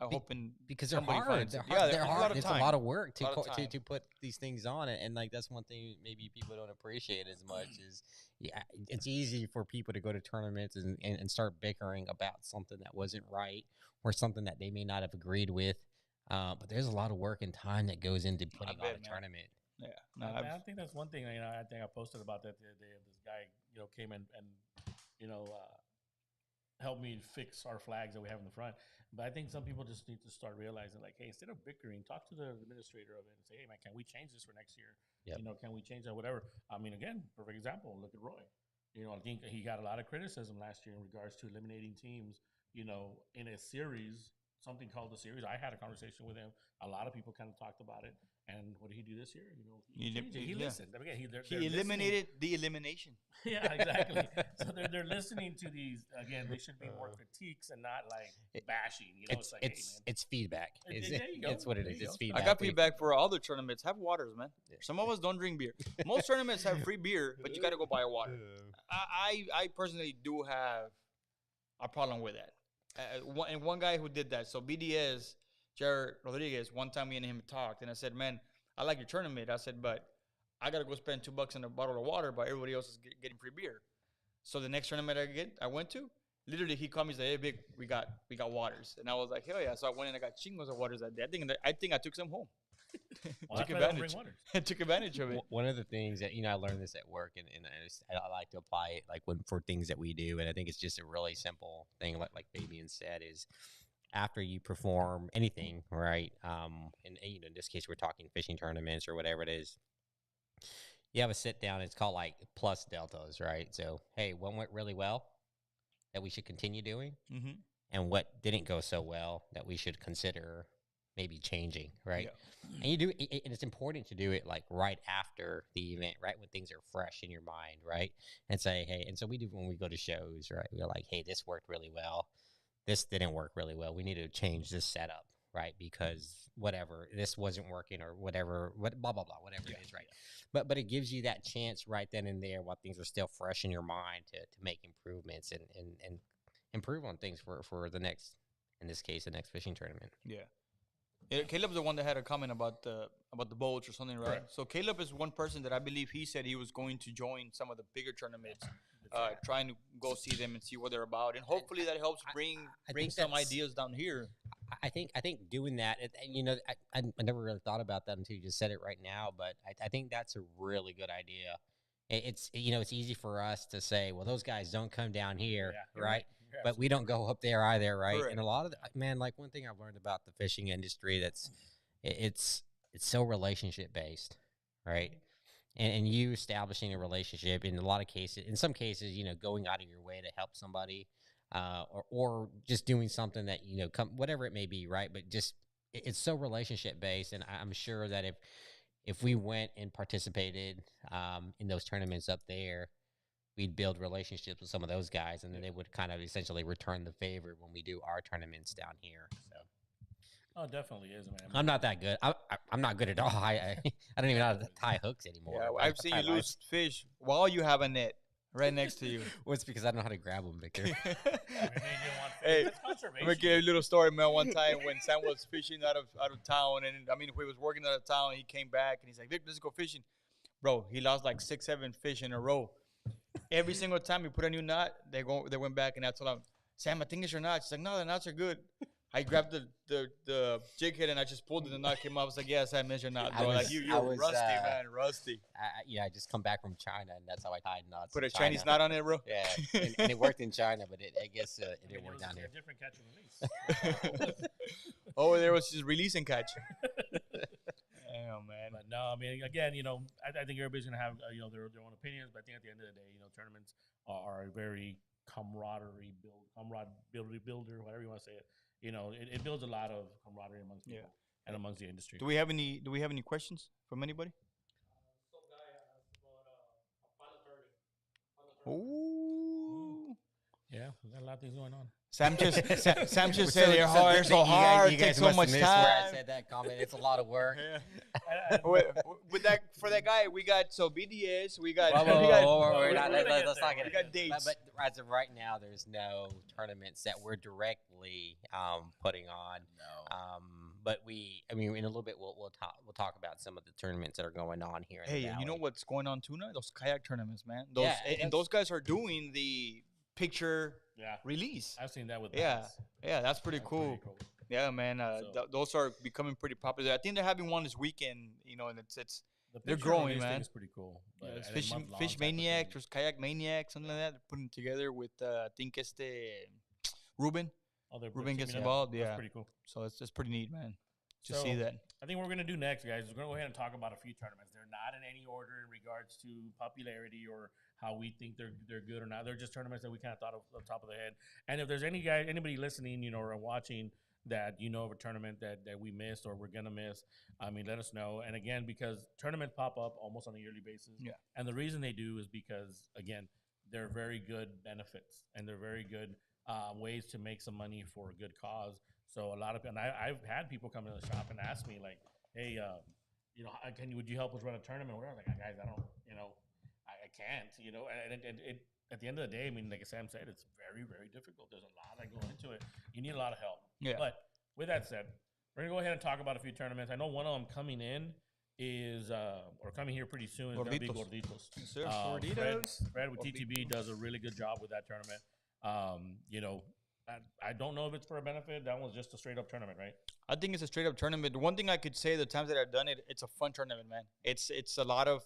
I hope because they're hard. They're hard. It's a lot of work to put these things on it, and that's one thing maybe people don't appreciate as much is it's easy for people to go to tournaments and start bickering about something that wasn't right or something that they may not have agreed with. But there's a lot of work and time that goes into putting on a tournament. Yeah, I think that's one thing. I think I posted about that the other day. This guy, came in and helped me fix our flags that we have in the front. But I think some people just need to start realizing, hey, instead of bickering, talk to the administrator of it and say, hey, man, can we change this for next year? Yep. Can we change that? Whatever. I mean, again, perfect example. Look at Roy. I think he got a lot of criticism last year in regards to eliminating teams. In a series. Something called the series. I had a conversation with him. A lot of people kind of talked about it. And what did he do this year? He listened. Again, he eliminated the elimination. Yeah, exactly. So they're listening to these. Again, they should be more critiques and not bashing. It's feedback. It's what it is. It's feedback. I got feedback for all the tournaments. Have waters, man. Yeah. Some of us don't drink beer. Most tournaments have free beer, but you got to go buy a water. I personally do have a problem with that. One guy who did that. So BDS, Jared Rodriguez, one time me and him talked, and I said, man, I like your tournament. I said, but I got to go spend $2 on a bottle of water, but everybody else is getting free beer. So the next tournament I went to, literally he called me and said, hey, big, we got waters. And I was like, hell yeah. So I went and I got chingos of waters that day. I think I took some home. Took advantage. Took advantage of it. One of the things that I learned this at work, and I like to apply it for things that we do, and I think it's just a really simple thing. Like Fabian said, is after you perform anything, right? And in this case, we're talking fishing tournaments or whatever it is. You have a sit down. It's called plus deltas, right? So hey, what went really well that we should continue doing, and what didn't go so well that we should consider maybe changing, right? Yeah. And you do, and it's important to do it right after the event, right? When things are fresh in your mind, right? And say, hey, and so we do when we go to shows, right? We're like, hey, this worked really well. This didn't work really well. We need to change this setup, right? Because whatever, this wasn't working or whatever, blah, blah, blah, whatever it is, right? Yeah. But it gives you that chance right then and there while things are still fresh in your mind to make improvements and improve on things for the next, in this case, the next fishing tournament. Yeah. Yeah, Caleb's the one that had a comment about the boats or something, right? Correct. So Caleb is one person that I believe he said he was going to join some of the bigger tournaments, trying to go see them and see what they're about, and hopefully that helps bring think some that's- ideas down here. I think doing that, and you know, I never really thought about that until you just said it right now. But I think that's a really good idea. It's you know, it's easy for us to say, well, those guys don't come down here, Yeah, you're right? You're But we don't go up there either, right? Correct. And a lot of man, like one thing I've learned about the fishing industry, it's so relationship based, right? And you establishing a relationship in a lot of cases, in some cases, you know, going out of your way to help somebody, or just doing something that you know, whatever it may be, right? But just it's so relationship based, and I'm sure that if we went and participated in those tournaments up there, we'd build relationships with some of those guys, and then they would kind of essentially return the favor when we do our tournaments down here. So. Oh, it definitely is, man. I'm not that good. I'm not good at all. I don't even know how to tie hooks anymore. Yeah, but I've seen I you lose like- fish while you have a net right next to you. Well, it's because I don't know how to grab them, Victor. I mean, you didn't want Hey, that's I'm conservation. gonna give you a little story, man. One time when Sam was fishing out of town, and I mean, he was working out of town, he came back and he's like, "Vic, let's go fishing." Bro, he lost like 6, 7 fish in a row. Every single time he put a new knot, they went back, and I told him, "Sam, I think it's your knot." She's like, "No, the knots are good." I grabbed the jig head and I just pulled it, and the knot came out. I was like, "Yes, I meant your knot, bro." Like you're rusty, man, rusty. I just come back from China, and that's how I tied knots. Put in a Chinese China. knot on it, bro. Yeah, and it worked in China, but I guess it I mean, didn't work was down a here. different catch and release. Oh, there was just release and catch. Damn, man. But no, I mean, again, you know, I think everybody's gonna have you know their own opinions, but I think at the end of the day, you know, tournaments are a very camaraderie builder, whatever you want to say it. You know, it builds a lot of camaraderie amongst people and amongst the industry. Do we have any questions from anybody? Some guy asked about a Palo 30. Ooh. Yeah, we got a lot of things going on. Sam just So- said they're hard. They're so you guys- hard. You Takes guys so must much have missed where I time. said that comment. It's a lot of work. With that for that guy, we got BDS. We got Whoa, we got whoa, we're not- gonna get let's there. not get We it. got dates. But as of right now, there's no tournaments that we're directly putting on. No. But I mean, in a little bit, we'll talk about some of the tournaments that are going on here. In Hey, the and you know valley. what's going on too now? Those kayak tournaments, man. Those Yeah, and those guys are doing the picture Yeah, release. I've seen that with Yeah, bass. yeah, that's pretty That's cool. Yeah, man. So- Those are becoming pretty popular. I think they're having one this weekend. You know, and it's The They're picture growing, release thing man. is pretty cool. But yeah, it's I think fish month-long fish type of maniac. thing. There's kayak maniac, something like that. They're putting together with I think it's the Ruben. Oh, they're Ruben gets teaming up. involved. That's Yeah, pretty cool. so it's pretty neat, man. To So, see that. I think what we're going to do next, guys, is we're going to go ahead and talk about a few tournaments. They're not in any order in regards to popularity or how we think they're good or not. They're just tournaments that we kind of thought of the top of the head. And if there's anybody listening, you know, or watching that you know of a tournament that we missed or we're going to miss, I mean, let us know. And again, because tournaments pop up almost on a yearly basis. Yeah. And the reason they do is because, again, they're very good benefits and they're very good ways to make some money for a good cause. So a lot of, and I've had people come to the shop and ask me like, "Hey, you know, would you help us run a tournament?" Or I was like, "Guys, I don't, you know, I can't, you know." And it at the end of the day, I mean, like Sam said, it's very, very difficult. There's a lot that go into it. You need a lot of help. Yeah. But with that said, we're gonna go ahead and talk about a few tournaments. I know one of them coming in is, or coming here pretty soon, is gonna be Gorditos. Gorditos. Yes, sir. Fred with TTB does a really good job with that tournament. You know, I don't know if it's for a benefit. That one's just a straight up tournament, right? I think it's a straight up tournament. The one thing I could say the times that I've done it, it's a fun tournament, man. It's a lot of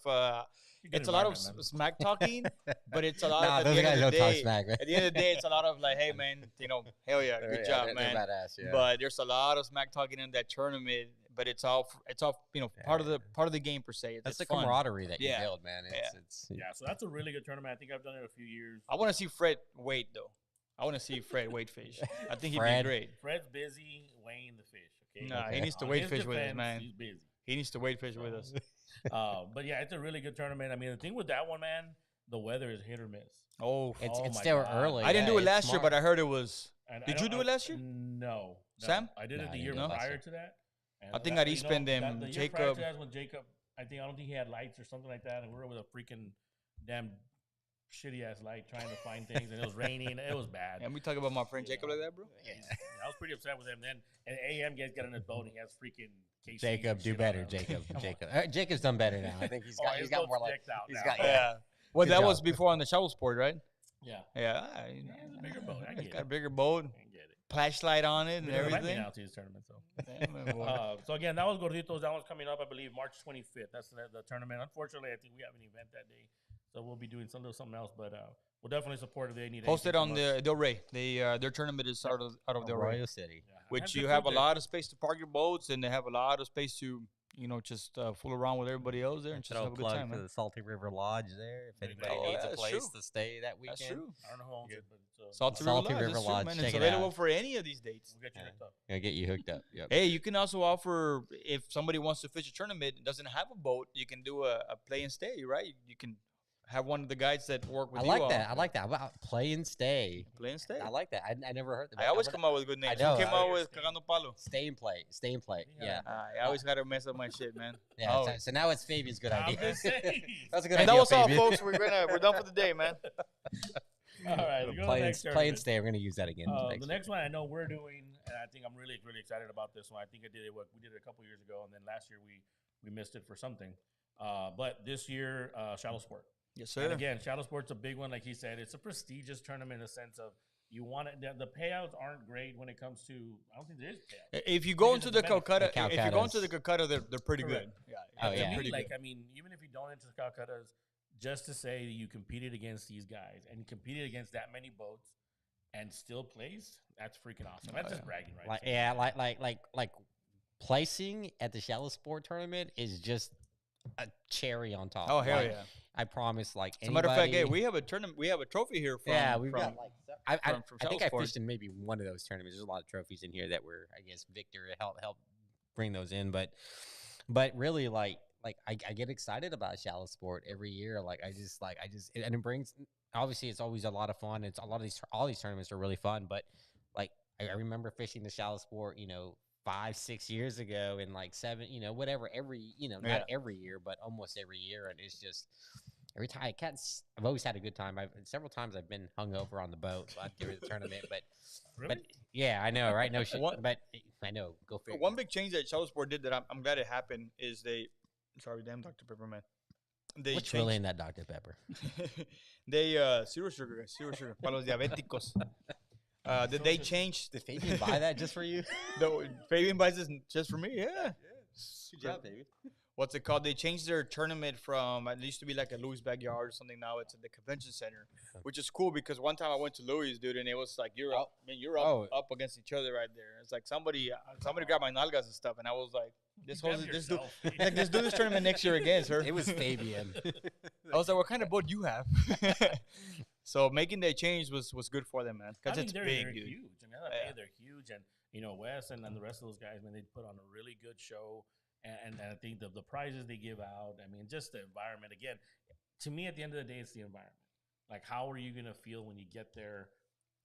Good it's a lot of environment, man. smack talking, but it's a lot Nah, of those at the guys end of don't the talk day. smack, man. At the end of the day, it's a lot of like, hey man, you know, hell yeah, good job, they're man. badass, yeah. But there's a lot of smack talking in that tournament. But it's all you know, part of the game per se. That's it's the fun. camaraderie that you Yeah. build, man. It's Yeah, so that's a really good tournament. I think I've done it a few years. I want to see Fred wait though. I want to see Fred wait fish. I think he'd Fred? be great. Fred's busy weighing the fish. Okay, Nah, Okay. he needs to On wait his fish with us, defense, man. He's busy. He needs to wait fish with us. But yeah, it's a really good tournament. I mean, the thing with that one, man, the weather is hit or miss. Oh, it's Oh it's my still God. early. I didn't yeah, do it it's last year, smart. but I heard it was. And Did I you don't- do it last year? No. Sam? I did it No, the I year didn't do it last prior year. to that. And I think that- I'd spend them, the year prior Jacob. to that was when Jacob, I don't think he had lights or something like that, and we were with a freaking damn shitty ass light trying to find things, and it was raining. It was bad. And we talk about my friend Jacob like that, bro. Yeah, I was pretty upset with him. Then and AM gets got in his boat, and he has freaking KC Jacob, and do shit better, on him. Jacob. Come on. Jacob. Jacob's done better now. I think he's got His he's got boat's more like decked out he's now. got Yeah. Well, Good that job. was before on the shuttle sport, right? Yeah, Yeah. it's a bigger boat. I He's get got a it. bigger boat, I get it. flashlight on it, and They don't invite me everything. now to these tournaments, so. Damn, man, boy. So again, that was Gorditos. That one's coming up, I believe, March 25th. That's the tournament. Unfortunately, I think we have an event that day, so we'll be doing something else. But we'll definitely support if they need. Posted anything on from us. the Del Rey. Their tournament is out of Del Rey, Royal City. Yeah. which Have you good have a food there. lot of space to park your boats, and they have a lot of space to just fool around with everybody else there and just Throw have a a good plug time, for man. the Salty River Lodge there. If There you anybody go. Oh, needs yeah, a that's place true. to stay that weekend, That's true. I don't know who owns it, but it's, Salty Salty River River Lodge, that's true, Lodge, man. check It's it available out. for any of these dates. We'll get you hooked up. Gonna get you hooked up. Yep. Hey, you can also offer if somebody wants to fish a tournament and doesn't have a boat, you can do a play and stay, right? You can have one of the guys that work with I you. like that. I like that. About play and stay. Play and stay. I like that. I never heard that. I always come out with good names. know, Who came I- out with Cagando Palo? Stay and play. Stay and play. Yeah. Yeah. I always gotta mess up my shit, man. Yeah. Oh. So now it's Fabian's good I'm idea. just saying. That's a good And idea. that was all, Fabian. folks. We're done for the day, man. All right, let's go to the Play next and tournament. stay. We're gonna use that again. The next one I know we're doing, and I think I'm really excited about this one. I think we did it a couple years ago, and then last year we missed it for something. But this year, Shallow Sport. Yes, And sir. again, Shallow Sport's a big one, like he said. It's a prestigious tournament in the sense of you want it. The payouts aren't great when it comes to. I don't think there is payouts. If you go Because into of the the benefit. Calcutta, if you go into the Calcutta, they're pretty Correct. good. Yeah. Oh, they're yeah. pretty Like good. I mean, even if you don't enter the Calcuttas, just to say that you competed against these guys and competed against that many boats and still placed, that's freaking awesome. That's just bragging, right? Like yeah, like placing at the Shallow Sport tournament is just a cherry on top. Oh hell Like, yeah! I promise. Like As a matter of fact, hey, anybody- we have a tournament. We have a trophy here from. yeah, we've from, got like I from think Shallow I Sport. fished in maybe one of those tournaments. There's a lot of trophies in here that were, I guess, Victor helped bring those in, but really like I get excited about Shallow Sport every year. Like I just and it brings, obviously it's always a lot of fun. It's a lot of all these tournaments are really fun, but like I remember fishing the Shallow Sport, 5-6 years ago, and like 7, whatever, every, not every year, but almost every year. And it's just every time I've always had a good time. Several times I've been hungover on the boat during the tournament, but Really? but yeah, I know, right? No shit, What- but I know. Go figure. One big change that Shallow Sport did that I'm glad it happened is sorry, damn Dr. Pepperman. They What's changed, really in that Dr. Pepper? they zero sugar, guys, zero sugar. Para los diabéticos. They changed. Did Fabian buy that just for you? Fabian buys this just for me. Yeah. Good job, baby. What's it called? They changed their tournament from it used to be like a Louis backyard or something. Now it's at the convention center, which is cool because one time I went to Louis, dude, and it was like you're up up against each other right there. It's like somebody grabbed my nalgas and stuff, and I was like, this dude, like, let's do this tournament next year again, sir. It was Fabian. I was like, what kind of boat you have? So making that change was good for them, man. I Because mean, it's they're big, dude. huge. I mean, Yeah. they're huge, and Wes and the rest of those guys, man, they put on a really good show, and I think the prizes they give out. I mean, just the environment. Again, to me, at the end of the day, it's the environment. Like, how are you gonna feel when you get there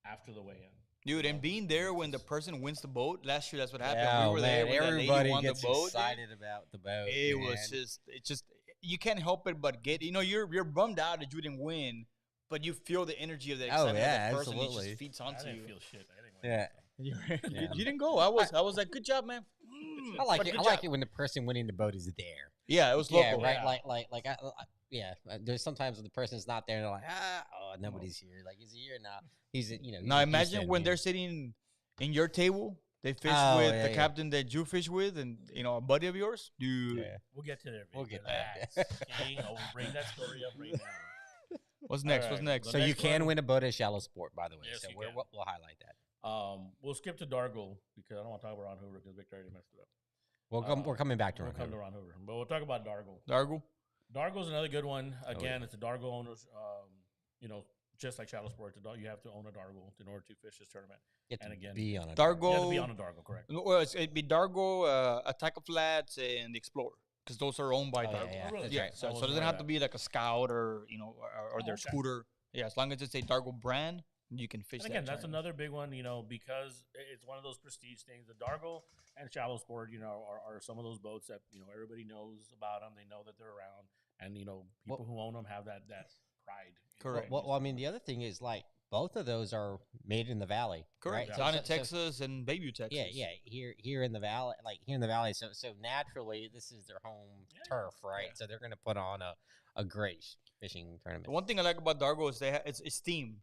after the weigh-in? Dude, and being there when the person wins the boat. Last year, that's what happened. Yeah, we were there when that lady everybody won the gets boat. dude. excited about the boat. It man. was just you can't help it but get you're bummed out that you didn't win, but you feel the energy of that Oh, excitement yeah, of the person. It absolutely. just feeds I onto didn't you. feel shit. I didn't win. Yeah. You, Yeah. you didn't go. I was like, good job, man. I like But it. good I like job. it when the person winning the boat is there. Yeah, it was Yeah, local. right. Yeah. Yeah. There's sometimes when the person's not there, and they're like, nobody's here. Like, is he here now? He's, he's Now in imagine Houston, when yeah. they're sitting in your table. They fish Oh, with yeah, the yeah. captain that you fish with, and a buddy of yours, dude. Yeah. We'll get to there. We'll baby. get there. Relax, okay? I'll bring that story up right now. What's next? What's Alright, next? So you next can one- win a boat at Shallow Sport, by the way. Yes, So you we'll can. highlight that. We'll skip to Dargle because I don't want to talk about Ron Hoover because Victor already messed it up. We're coming back to We'll it. come to Ron Hoover, but we'll talk about Dargle. Dargle. Dargle's another good one. Again, yeah. it's a Dargle owners. Just like Shallow Sport, you have to own a Dargle in order to fish this tournament. Get to And again, be on a Dargle. You have to be on a Dargle, correct? Well, it'd be Dargo, Attack of Flats, and the Explorer, because those are owned by Oh, yeah, Dargo. yeah, really? that's Yeah, right. so I it wasn't doesn't aware have of to that. be like a Scout or or their okay. scooter. Yeah, as long as it's a Dargo brand, you can fish And that. again, that's tournament. another big one, because it's one of those prestige things. The Dargle and Shallow Sport, are some of those boats that everybody knows about them. They know that they're around, and people who own them have that pride. Correct. Well, I mean, the other thing is like both of those are made in the valley, Correct. right? Down in Texas and Bayview, Texas. Yeah. Here in the valley, like here in the valley. So naturally, this is their home turf, right? Yeah. So they're going to put on a great fishing tournament. The one thing I like about Dargo is it's theme,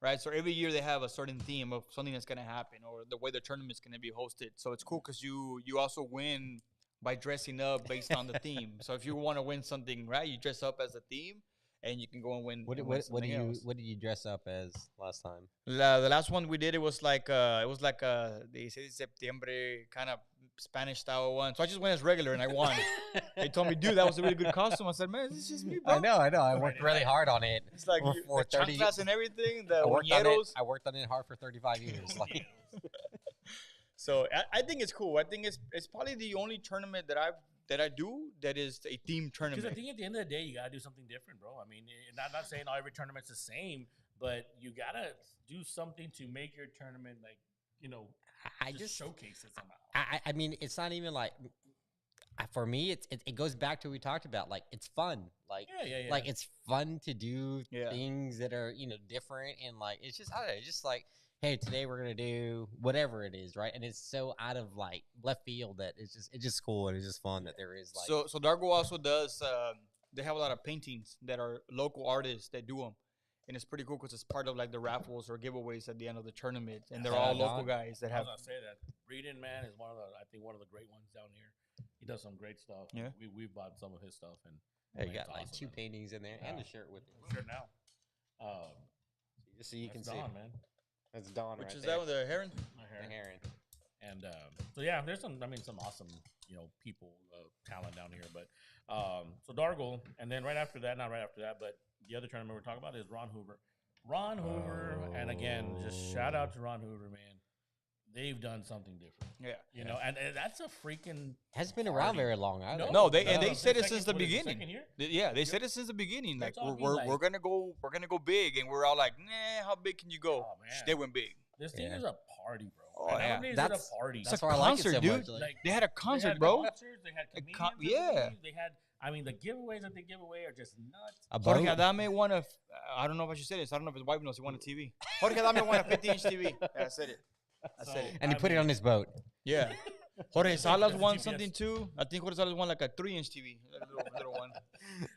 right? So every year they have a certain theme of something that's going to happen or the way the tournament's going to be hosted. So it's cool because you also win by dressing up based on the theme. So if you want to win something, right, you dress up as a theme, and you can go and win. What did you dress up as last time? The last one we did, it was like the 16 Septiembre kind of Spanish style one. So I just went as regular and I won. They told me, dude, that was a really good costume. I said, man, this is just me, bro. I know. I worked really hard on it. It's like for the 30 chanclas and everything. The I worked on it. uñeros. I worked on it hard for 35 years. Like, So I think it's cool. I think it's probably the only tournament that I do that is a team Because I tournament. think at the end of the day, you gotta do something different, bro. I mean, not saying every tournament's the same, but you gotta do something to make your tournament like I just just showcase it somehow. I mean, it's not even like for me. It goes back to what we talked about. Like it's fun. Like Yeah. like it's fun to do Yeah. things that are different and like it's just I don't know. It's just like hey, today we're gonna do whatever it is, right? And it's so out of like left field that it's just cool and it's just fun that there is like So Dargo also does. They have a lot of paintings that are local artists that do them, and it's pretty cool because it's part of like the raffles or giveaways at the end of the tournament, and they're Shout all out local Don. I guys that have. was gonna say that Reading Man is one of the great ones down here. He does some great stuff. Yeah. we bought some of his stuff and you it's got like awesome, 2 man. paintings in there and Yeah. a shirt with it. Sure now. Just so you can That's see. Don, man. That's Dawn Which right is there. that one, the heron? My The hair. heron. And so yeah, there's some awesome people talent down here. But so Dargle, and then not right after that, but the other tournament we're talking about is Ron Hoover. Ron Hoover, and again, just shout out to Ron Hoover, man. They've done something different, Yeah. and that's a freaking Hasn't been around party. very long either. No, they it's said the it since the what is it, beginning. second year? They said it since the beginning. They're Like talking we're like- gonna go big, and we're all like, nah, how big can you go? Oh, man. They went big. This thing Yeah. is a party, bro. Oh, And yeah. not only is That's- it a party. That's a why I like it concert, so dude. much. Like, Like, They had a they concert, had bro. concerts, they had comedians. yeah. They had. I mean, the giveaways that they give away are just nuts. a Jorge boat. Adame won a. I don't know if I should say this. I don't know if his wife knows he won a TV. Jorge Adame won a 50-inch TV. Yeah, I said it. I said it. And he put it on his boat. Yeah. Jorge Salas That's won GPS. something too. I think Jorge Salas won like a 3-inch TV, like a little one,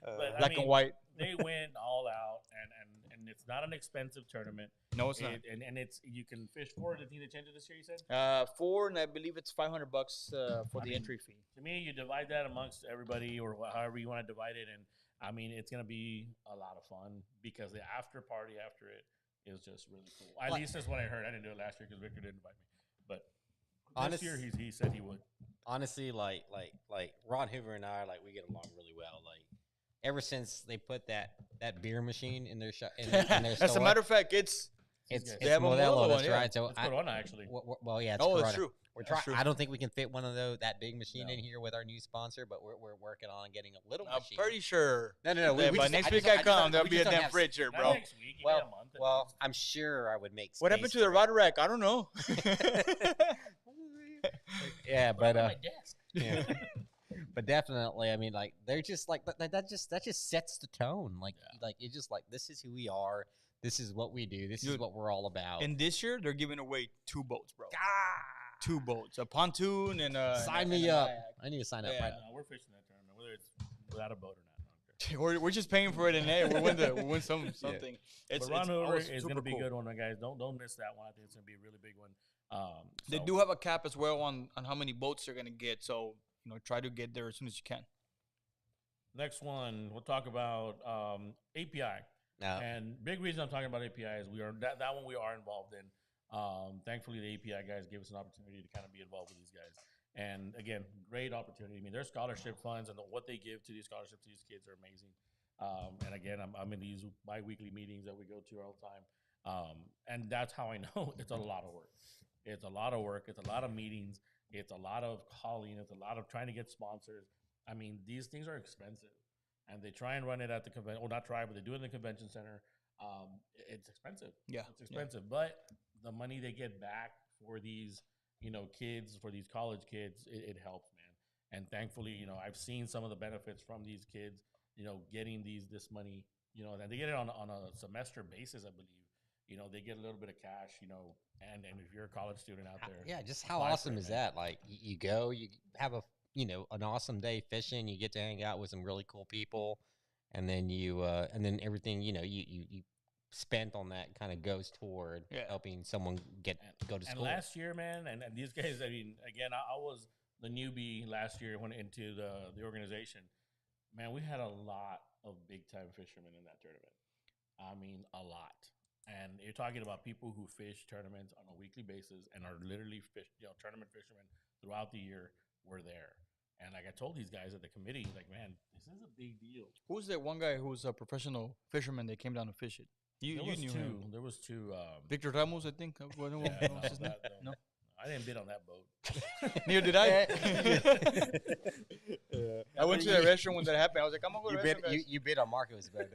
But, I black mean, and white. They went all out, and it's not an expensive tournament. No, it's not. And it's you can fish for it. I think they changed it this year. You said 4, and I believe it's $500 for the mean, entry fee. to me, you divide that amongst everybody or however you want to divide it, and I mean it's gonna be a lot of fun because the after party after it is just really cool. At Like- least that's what I heard. I didn't do it last year because Victor didn't invite me, but Honest- this year he said he would. Honestly, like Ron Hoover and I, like we get along really well. Like ever since they put that beer machine in their shop, in their As a store, matter of fact, it's it's they have a Modelo, Modelo that's one, yeah. right. So It's Corona actually. well, yeah, it's oh, Corona. that's true. We're That's trying. true. I don't think we can fit one of that big machine No. in here with our new sponsor, but we're working on getting a little I'm machine. pretty sure. No. that by just- next I week just- I just come, don't- there'll we be a just don't damn have- fridge here, Not bro. next week. You got a month at Well, least. I'm sure I would make. What happened space to the for it. rod rack? I don't know. Yeah, Put it but on my desk. yeah. But definitely, I mean, like they're just like that just sets the tone. Like it's just like this is who we are. This is what we do. This is Dude, what we're all about. And this year they're giving away 2 boats, bro. 2 boats, a pontoon and Sign and me a up. kayak. I need to sign up Yeah. right No, we're fishing that tournament, whether it's without a boat or not. I don't care. We're just paying for it, and hey, we'll win something. But Ron Hoover always is going to super be cool. a good one, guys. Don't miss that one. I think it's going to be a really big one. They So- do have a cap as well on how many boats they're gonna get, so try to get there as soon as you can. Next one, we'll talk about API. now. And big reason I'm talking about API is we are that one we are involved in. Thankfully, the API guys gave us an opportunity to kind of be involved with these guys. And again, great opportunity. I mean, their scholarship funds and what they give to these scholarships to these kids are amazing. And again, I'm in these bi-weekly meetings that we go to all the time. And that's how I know it's a lot of work. It's a lot of work. It's a lot of meetings. It's a lot of calling. It's a lot of trying to get sponsors. I mean, these things are expensive. And they try and run it at the convention. Well, not try, but they do it in the convention center. It's expensive. Yeah, It's expensive. But the money they get back for these, kids, for these college kids, it helps, man. And thankfully, I've seen some of the benefits from these kids, getting this money and they get it on a semester basis, I believe. They get a little bit of cash, and if you're a college student out there, Yeah, just how apply for awesome it, is man. that? Like you go, you have an awesome day fishing. You get to hang out with some really cool people, and then and then everything you spent on that kind of goes toward helping someone go to And school. last year, man, and these guys, I mean, again, I was the newbie last year when into the organization. Man, we had a lot of big time fishermen in that tournament. I mean, a lot. And you're talking about people who fish tournaments on a weekly basis and are literally tournament fishermen throughout the year were there. And like I told these guys at the committee, like, man, this is a big deal. Who's that one guy who's a professional fisherman that came down to fish it? You knew him. There was two. Victor Ramos, I think. What Yeah, was his name? No, I didn't bid on that boat. neither did I. I went to the restaurant when that happened. I was like, I'm gonna go to the restaurant, guys. You bid on Marcos, but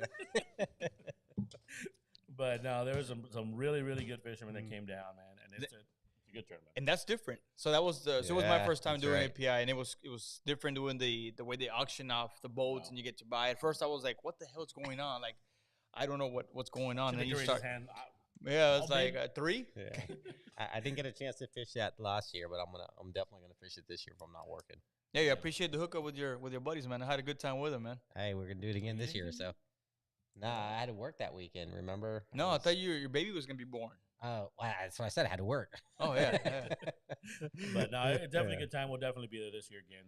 But no, there was some really, really good fishermen that came down, man, and it's a good tournament. And that's different. So that was it was my first time that's doing right. API, and it was different doing the way they auction off the boats and you get to buy. At first, I was like, "What the hell is going on?" Like, I don't know what's going on. And then you Victor raised start, his hand. yeah, it's I'll like bid. 3. yeah. I didn't get a chance to fish that last year, but I'm definitely gonna fish it this year if I'm not working. Yeah, I appreciate the hookup with your buddies, man. I had a good time with them, man. Hey, we're gonna do it again this year, so. Nah, I had to work that weekend. Remember? No, I thought your baby was gonna be born. Oh, well, that's what I said. I had to work. Oh yeah. But no, it's definitely a good time. We'll definitely be there this year again.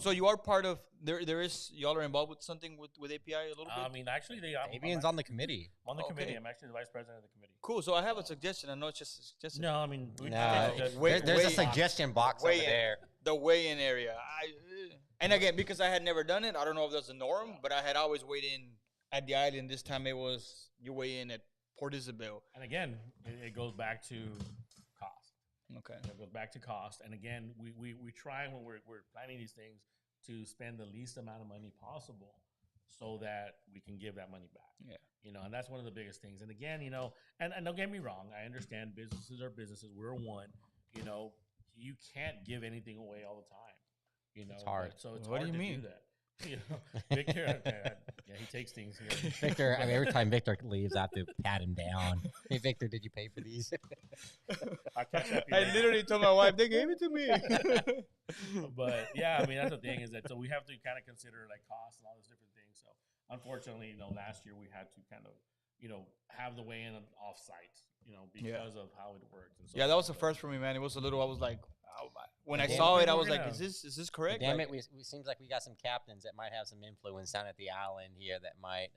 So you are part of there is y'all are involved with something with API a little bit. I mean, actually, Fabian's on the committee. I'm on the Okay. committee. I'm actually the vice president of the committee. Cool. So I have a suggestion. I know it's just a suggestion. No, I mean, No, Wait, there's a wait. suggestion box over Weigh in. there. The weigh-in area. And again, because I had never done it, I don't know if that's a norm, but I had always weighed in at the island. This time it was you weigh in at Port Isabel. And again, it goes back to cost. Okay. It goes back to cost. And again, we try when we're planning these things to spend the least amount of money possible so that we can give that money back. Yeah. And that's one of the biggest things. And again, and don't get me wrong, I understand businesses are businesses. We're one. You can't give anything away all the time. It's hard. So it's What do hard you to mean? do that. Victor, yeah, he takes things here. Victor, I mean, every time Victor leaves, I have to pat him down. Hey, Victor, did you pay for these? I'll catch up. I literally told my wife they gave it to me. But yeah, I mean that's the thing is that so we have to kind of consider like costs and all those different things. So unfortunately, last year we had to kind of have the weigh in off site, because of how it worked. And so Yeah, that was the first for me, man. It was a little. I was like, when I Yeah, saw we it, I were was like, gonna- is this correct? Damn Like, it, we seems like we got some captains that might have some influence down at the island here that might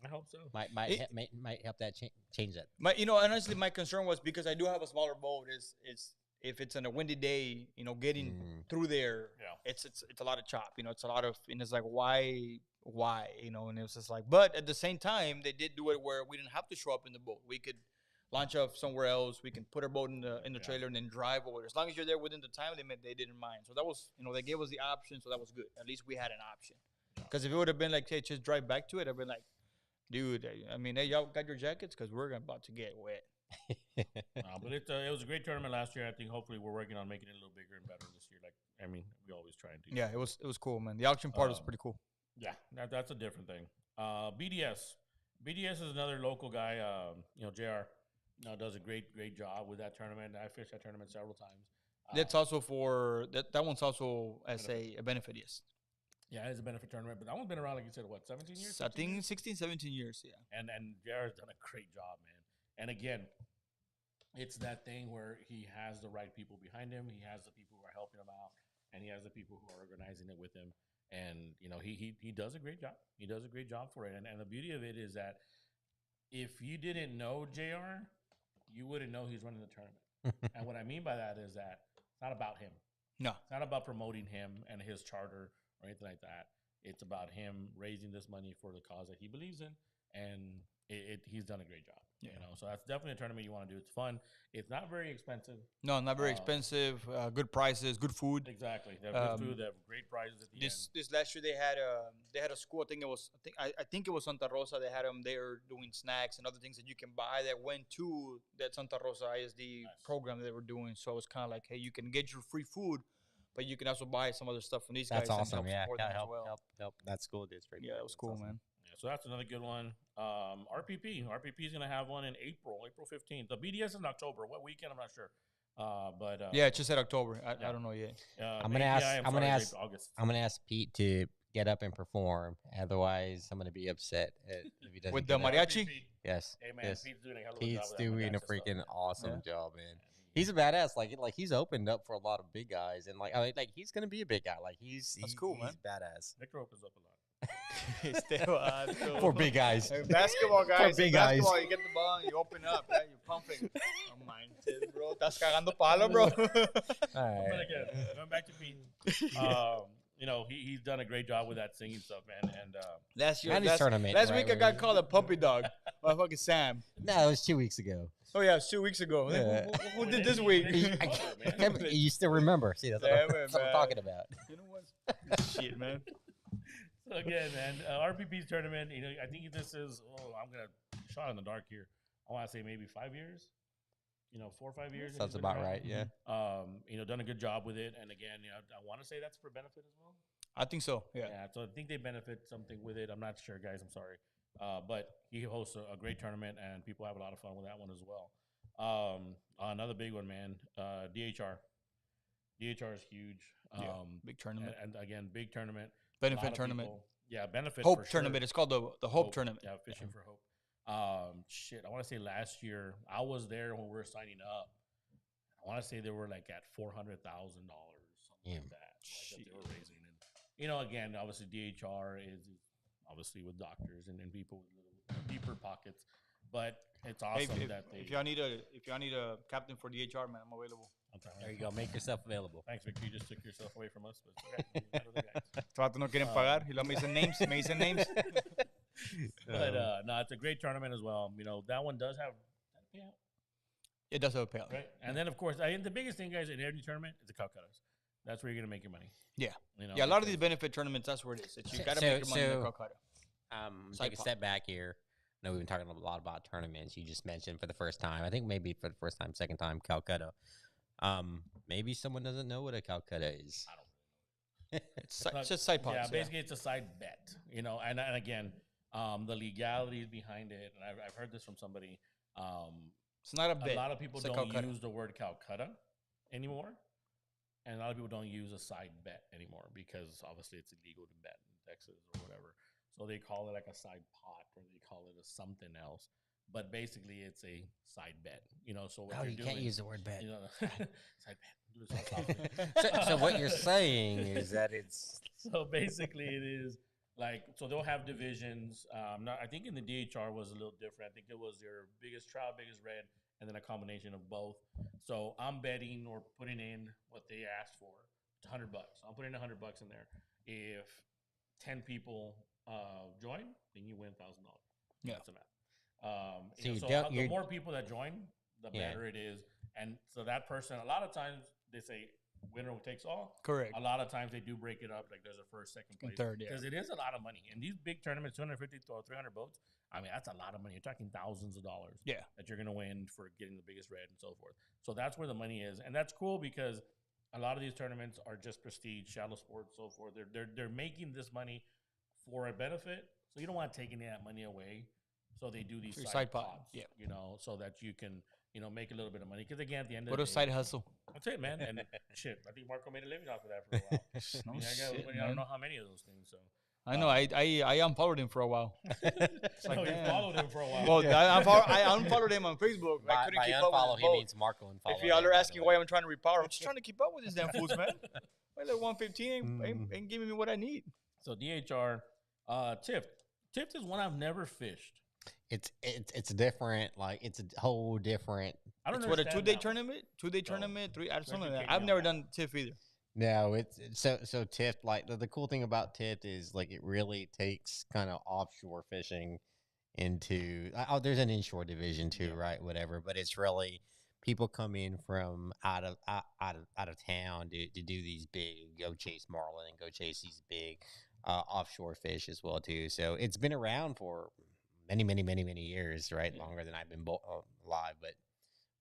I hope so. might help that change that. honestly, my concern was because I do have a smaller boat. Is if it's on a windy day, getting through there, Yeah. it's a lot of chop. It's a lot of, and it's like why, and it was just like. But at the same time, they did do it where we didn't have to show up in the boat. We could launch off somewhere else. We can put our boat in the Yeah. trailer and then drive over. As long as you're there within the time limit, they didn't mind. So that was, they gave us the option, so that was good. At least we had an option. Because if it would have been like, hey, just drive back to it, I'd been like, dude, I mean, hey, y'all got your jackets because we're about to get wet. But it was a great tournament last year. I think hopefully we're working on making it a little bigger and better this year. Like we always try and do. Yeah, it was cool, man. The auction part was pretty cool. Yeah, that's a different thing. BDS is another local guy. JR, does a great job with that tournament. I fished that tournament several times. That's also for that one's also as a benefit, yes. Yeah, it's a benefit tournament, but that one's been around, like you said, what, 17 years? I 16 think years? 16, 17 years, yeah. And JR's done a great job, man. And again, it's that thing where he has the right people behind him. He has the people who are helping him out, and he has the people who are organizing it with him. And he does a great job. He does a great job for it. And the beauty of it is that if you didn't know JR, you wouldn't know he's running the tournament. And what I mean by that is that it's not about him. No. It's not about promoting him and his charter or anything like that. It's about him raising this money for the cause that he believes in, and he's done a great job. Yeah. So that's definitely a tournament you want to do. It's fun. It's not very expensive. No, not very expensive. Good prices, good food. Exactly. They have good food. They have great prizes at the end. This last year they had a school. I think it was Santa Rosa. They had them there doing snacks and other things that you can buy that went to that Santa Rosa ISD program that they were doing. So it was kind of like, hey, you can get your free food, but you can also buy some other stuff from these That's guys. awesome. And Yeah, support them as help, well. help that school district. Yeah, it was That's cool, awesome. man. Yeah, so that's another good one. RPP is going to have one in April 15th. The BDS is in October. What weekend? I'm not sure. Yeah, it just said October. I yeah. don't know yet. I'm gonna ask Pete to get up and perform. Otherwise, I'm gonna be upset if he doesn't. With get the up. mariachi? Yes. Hey man, yes. Pete's doing a hell of a Pete's job with that doing a mariachi stuff, freaking man. awesome Yeah. job, man. He's a badass. Like he's opened up for a lot of big guys, and like he's gonna be a big guy. Like he's cool, he's man. badass. Victor opens up a lot. For big guys. Hey, basketball, guys. big In guys. basketball, you get the ball and you open up. Right? You're pumping. Oh, man, bro. Estás cagando palo, bro. All But right. again, going back to Pete, he's done a great job with that singing stuff, man. And Last year, And his tournament, last right, week I where got called a puppy dog by fucking Sam. No, it was 2 weeks ago. Oh, yeah, it was 2 weeks ago. Yeah. Who did this week? You still remember? See, that's what, Damn I'm, it, that's what I'm man. talking about. You know what? Shit, man. so again, man, RPP's tournament. I think this is. I'm gonna shot in the dark here. I want to say maybe 5 years. 4 or 5 years. Sounds about right. Yeah. Done a good job with it. And again, I want to say that's for benefit as well. I think so, yeah. So I think they benefit something with it. I'm not sure, guys. I'm sorry. But he hosts a great tournament, and people have a lot of fun with that one as well. Another big one, man. DHR. DHR is huge. Big tournament. And again, big tournament. Benefit tournament. Benefit. Hope for sure. tournament. It's called the Hope tournament. Yeah, fishing for hope. I want to say last year I was there when we were signing up. I want to say they were like at $400,000, something like that. Like that they were raising, and again, obviously DHR is obviously with doctors and people with little deeper pockets, but it's awesome if y'all need a captain for DHR, man, I'm available. There you go. Make yourself available. Thanks, Victor. You just took yourself away from us. But okay, other guys. Trato no quieren pagar. Y luego me dicen names. But no, it's a great tournament as well. That one does have payout, It does have a payout. right? And then of course, I think the biggest thing, guys, in every tournament is the Calcuttas. That's where you're gonna make your money. Yeah. Yeah, A lot of these benefit tournaments, that's where it is. You got to make your money in the Calcutta. Take a step back here. I know we've been talking a lot about tournaments. You just mentioned for the first time. I think maybe for the first time, second time, Calcutta. Maybe someone doesn't know what a Calcutta is. I don't. It's just side pots. Yeah, basically it's a side bet. And again, the legalities behind it, and I've heard this from somebody. It's not a bet. A lot of people It's a don't Calcutta. use the word Calcutta anymore, and a lot of people don't use a side bet anymore because obviously it's illegal to bet in Texas or whatever. So they call it like a side pot, or they call it a something else. But basically, it's a side bet. So what you're you doing, can't use the word bet. side bet. Do it softly. So what you're saying is that it's So basically, it is like, so they'll have divisions. I think in the DHR was a little different. I think it was their biggest trout, biggest red, and then a combination of both. So I'm betting or putting in what they asked for. It's $100. I'm putting $100 in there. If 10 people join, then you win $1,000. Yeah. That's the math. So the more people that join, the better it is. And so that person, a lot of times they say winner takes all. Correct. A lot of times they do break it up. Like there's a first, second place. Third, yeah. Because it is a lot of money. And these big tournaments, 250 to 300 boats, I mean, that's a lot of money. You're talking thousands of dollars that you're going to win for getting the biggest red and so forth. So that's where the money is. And that's cool because a lot of these tournaments are just prestige, shallow sports, so forth. They're making this money for a benefit. So you don't want to take any of that money away. So they do these side pots, so that you can, make a little bit of money. Because again, at the end of the day, side hustle. that's it, man. And shit, I think Marco made a living off of that for a while. I don't know how many of those things. So I know. I unfollowed him for a while. you followed him for a while. Well, I unfollowed him on Facebook. I couldn't keep up with his he boat. means Marco unfollow. If y'all are asking why I'm trying to repower, I'm just trying to keep up with these damn fools, man. My little 115 ain't giving me what I need. So DHR, Tift. Tift is one I've never fished. It's different. Like it's a whole different. I don't know what, a 2-day tournament? 2-day tournament? 3? Something like that. I've never done TIFF either. No, it's so TIFF. Like the cool thing about TIFF is like it really takes kind of offshore fishing into. There's an inshore division too, right? Whatever, but it's really people come in from out of town to do these big, go chase marlin and go chase these big offshore fish as well too. So it's been around for many years, right? Longer than I've been alive, but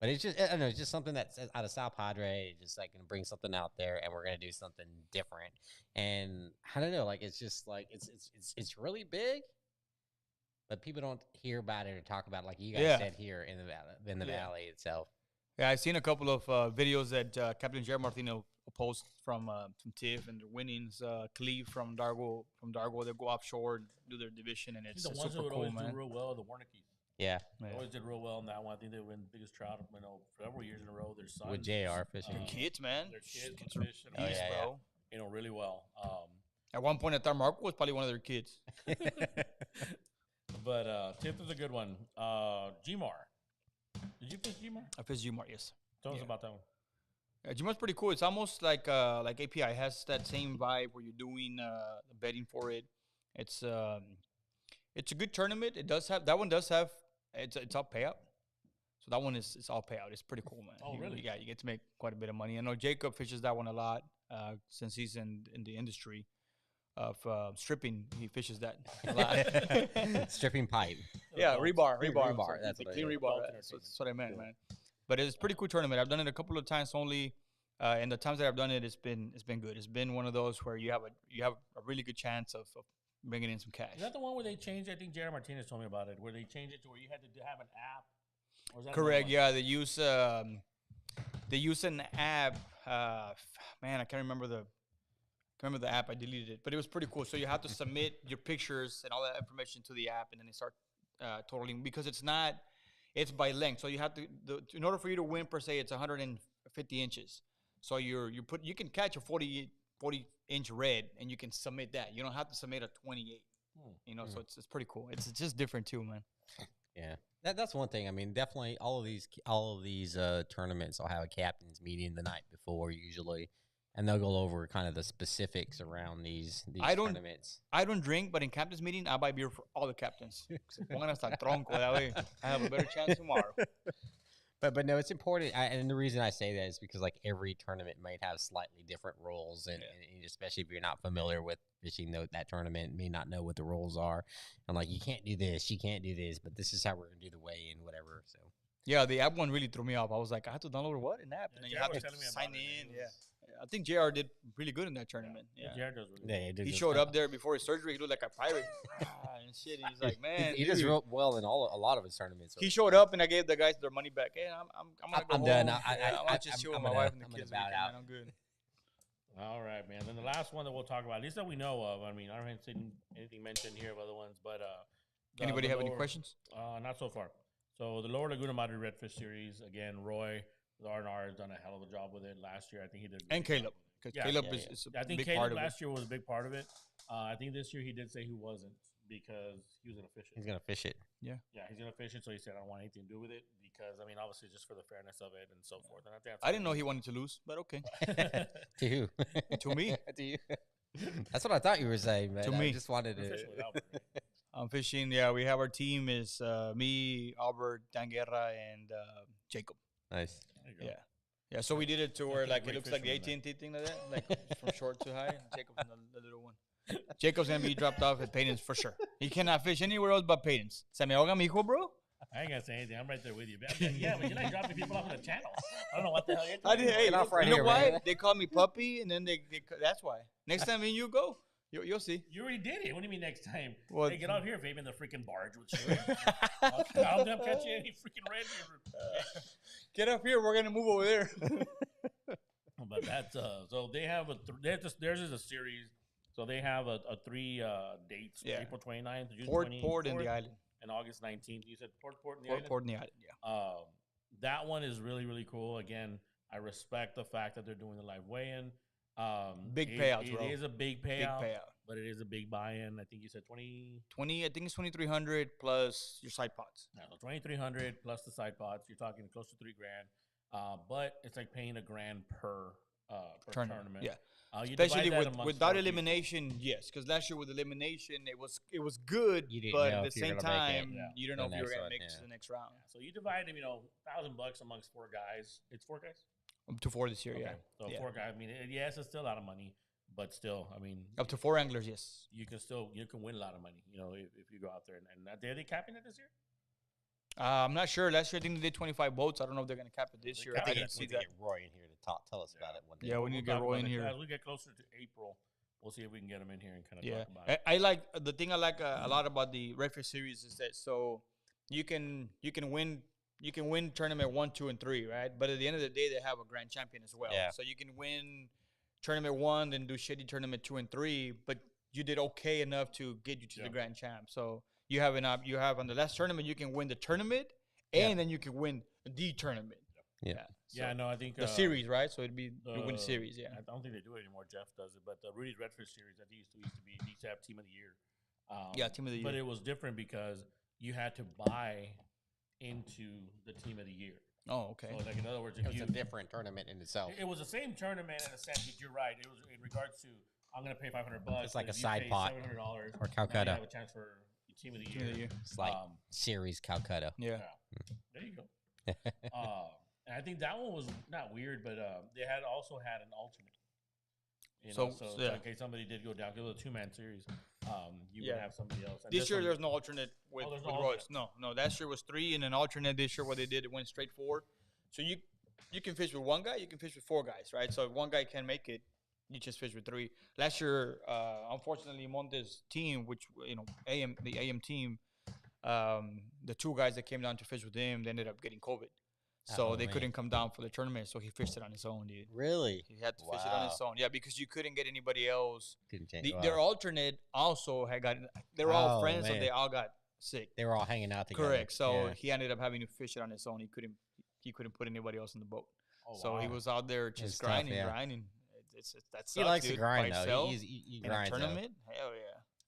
But it's just, I don't know, it's just something that's out of South Padre, just like gonna bring something out there, and we're gonna do something different. And I don't know, like it's just like it's really big, but people don't hear about it or talk about it like you guys said here in the valley itself. Yeah, I've seen a couple of videos that Captain Jared Martino posts from TIFF and their winnings. Cleve from Dargo, they go offshore and do their division, and it's the ones super that would cool, always man. do real well, the Warnickies. Yeah. They always did real well in that one. I think they win the biggest trout, several years in a row. Their sons. With JR fishing. Their kids, man. Their kids are fishing. beasts, bro. Really well. At one point, I thought Marco was probably one of their kids. But TIFF is a good one. Gmar. Did you fish Gmar? I fished Gmar, yes. Tell us about that one. Gmar's pretty cool. It's almost like API. It has that same vibe where you're doing the betting for it. It's a good tournament. It's all payout. So that one is all payout. It's pretty cool, man. Oh, really? Yeah, you get to make quite a bit of money. I know Jacob fishes that one a lot since he's in the industry of stripping. He fishes that a lot. Stripping pipe. Yeah, rebar. That's clean rebar. That's what I meant, man. But it's a pretty cool tournament. I've done it a couple of times only, and the times that I've done it, it's been good. It's been one of those where you have a really good chance of bringing in some cash. Is that the one where they changed? I think Jared Martinez told me about it. Where they changed it to where you had to have an app. Or is that Correct. Yeah, they use an app. Man, I can't remember the app. I deleted it, but it was pretty cool. So you have to submit your pictures and all that information to the app, and then they start totaling, because it's by length. So you have to, in order for you to win per se, it's 150 inches. So you can catch a 40-inch red, and you can submit that. You don't have to submit a 28. So it's pretty cool. It's just different too, man. Yeah, that's one thing. I mean, definitely all of these tournaments will have a captain's meeting the night before usually, and they'll go over kind of the specifics around these tournaments. I don't drink, but in captain's meeting, I buy beer for all the captains. Se pongan hasta tronco, that way I have a better chance tomorrow. But no, it's important, and the reason I say that is because like every tournament might have slightly different rules, and especially if you're not familiar with fishing that tournament, may not know what the rules are. I'm like, you can't do this, but this is how we're gonna do the weigh-in, whatever. So yeah, the app one really threw me off. I was like, I have to download an app, and then you have to sign in. Yeah. I think JR did really good in that tournament. Yeah, JR does really good. He showed up there before his surgery. He looked like a pirate and shit. He's like, man, he does real well in a lot of his tournaments. He showed up, and I gave the guys their money back. Hey, I'm done. I'm just chill with my wife and the kids. Man, I'm good. All right, man. Then the last one that we'll talk about, at least that we know of. I mean, I haven't seen anything mentioned here of other ones, but anybody have any questions? Not so far. So the Lower Laguna Madre Redfish Series, again, Roy with R&R has done a hell of a job with it last year. I think he did. And Caleb. Because Caleb is a big part of it. Last year was a big part of it. I think this year he did say he wasn't, because he was going to fish it. He's going to fish it. Yeah, he's going to fish it. So he said, I don't want anything to do with it, because, I mean, obviously just for the fairness of it and so forth. And I didn't know he wanted to lose, but okay. To who? To me. To you. That's what I thought you were saying, man. To me. I just wanted to. I'm fishing. Yeah, we have our team is me, Albert, Dan Guerra, and Jacob. Nice. Yeah. Yeah, so we did it to where like it looks like the AT&T thing like that, like from short to high. Jacob's the little one. Jacob's gonna be dropped off at Payton's for sure. He cannot fish anywhere else but Payton's. Se me ahoga mi hijo, bro. I ain't gonna say anything. I'm right there with you. Yeah, but you're like dropping people off on the channel. I don't know what the hell you're doing. Hey, you know why? They call me puppy, and then they that's why. Next time when you go, you'll see. You already did it. What do you mean next time? Well, hey, get out here, Fabian, the freaking barge with you. I'll never catch you any freaking red here. Get up here. We're going to move over there. But that's, so they have theirs is a series. So they have a 3 dates, April 29th, June 24th. Port in the island. And August 19th. You said Port in the island? Port in the island, yeah. That one is really, really cool. Again, I respect the fact that they're doing the live weigh-in. Big payouts, bro. It is a big payout. Big payout. But it is a big buy-in. I think you said 20. I think it's 2,300 plus your side pots. Yeah, so 2,300 plus the side pots. You're talking close to $3,000. But it's like paying $1,000 per tournament. Yeah. Especially without elimination, yes. Because last year with elimination, it was good, but at the same time, you don't know if you were gonna make it to the next round. Yeah. So you divide them, $1,000 amongst 4 guys. It's 4 guys. Up to 4 this year, yeah. So 4 guys. I mean, yes, it's still a lot of money, but still, I mean, up to 4 anglers, yes. You can win a lot of money, if you go out there and are they capping it this year? I'm not sure. Last year I think they did 25 boats. I don't know if they're gonna cap it this year. I I think didn't see we that. get Roy in here to tell us about it one day. Yeah, we need to get talk Roy about in it. here. As we get closer to April, we'll see if we can get him in here and kind of Yeah, talk about it. I like the thing I like a lot about the Redfish series is that so you can win tournament 1, 2, and 3, right? But at the end of the day, they have a grand champion as well. Yeah. So you can win tournament 1, then do shitty tournament 2 and 3, but you did okay enough to get you to the grand champ. So you have on the last tournament you can win the tournament, and then you can win the tournament. Yeah. Yeah, no, I think The series, right? So it'd be you win the series. Yeah. I don't think they do it anymore. Jeff does it, but the Rudy's Redfish series, I think used to have Team of the Year. Yeah, Team of the Year. But it was different because you had to buy into the Team of the Year. Oh, okay. So, like in other words, It was a different tournament in itself. it was the same tournament in a sense. But you're right. It was in regards to I'm going to pay $500. It's like but a if you side pay pot. $700 Or now Calcutta. You have a chance for Team of the Team of the Year. It's like Um, series Calcutta. Yeah. There you go. And I think that one was not weird, but they also had an alternate. You know, so yeah. in case somebody did go down, because it was a 2-man series, you Yeah. would have somebody else. And This year one- there's no alternate with, there's with no Royce. alternate. No. Last year was 3 and an alternate. This year what they did, it went straight 4. So you can fish with one guy, you can fish with 4 guys, right? So if one guy can't make it, you just fish with 3. Last year, unfortunately, Monte's team, which the AM team, the 2 guys that came down to fish with him, they ended up getting COVID. So Oh, they man. couldn't come down for the tournament, so he fished it on his own, dude. Really? He had to fish it on his own. Yeah, because you couldn't get anybody else. Couldn't change. Their alternate also had gotten. They were all Oh, friends, so man. they all got sick. They were all hanging out together. Correct. So Yeah. he ended up having to fish it on his own. He couldn't put anybody else in the boat. Oh, So he wow. was out there It's just tough, grinding. That sucks, He likes to dude, grind by though. himself He in a grinds. though. tournament. Hell yeah.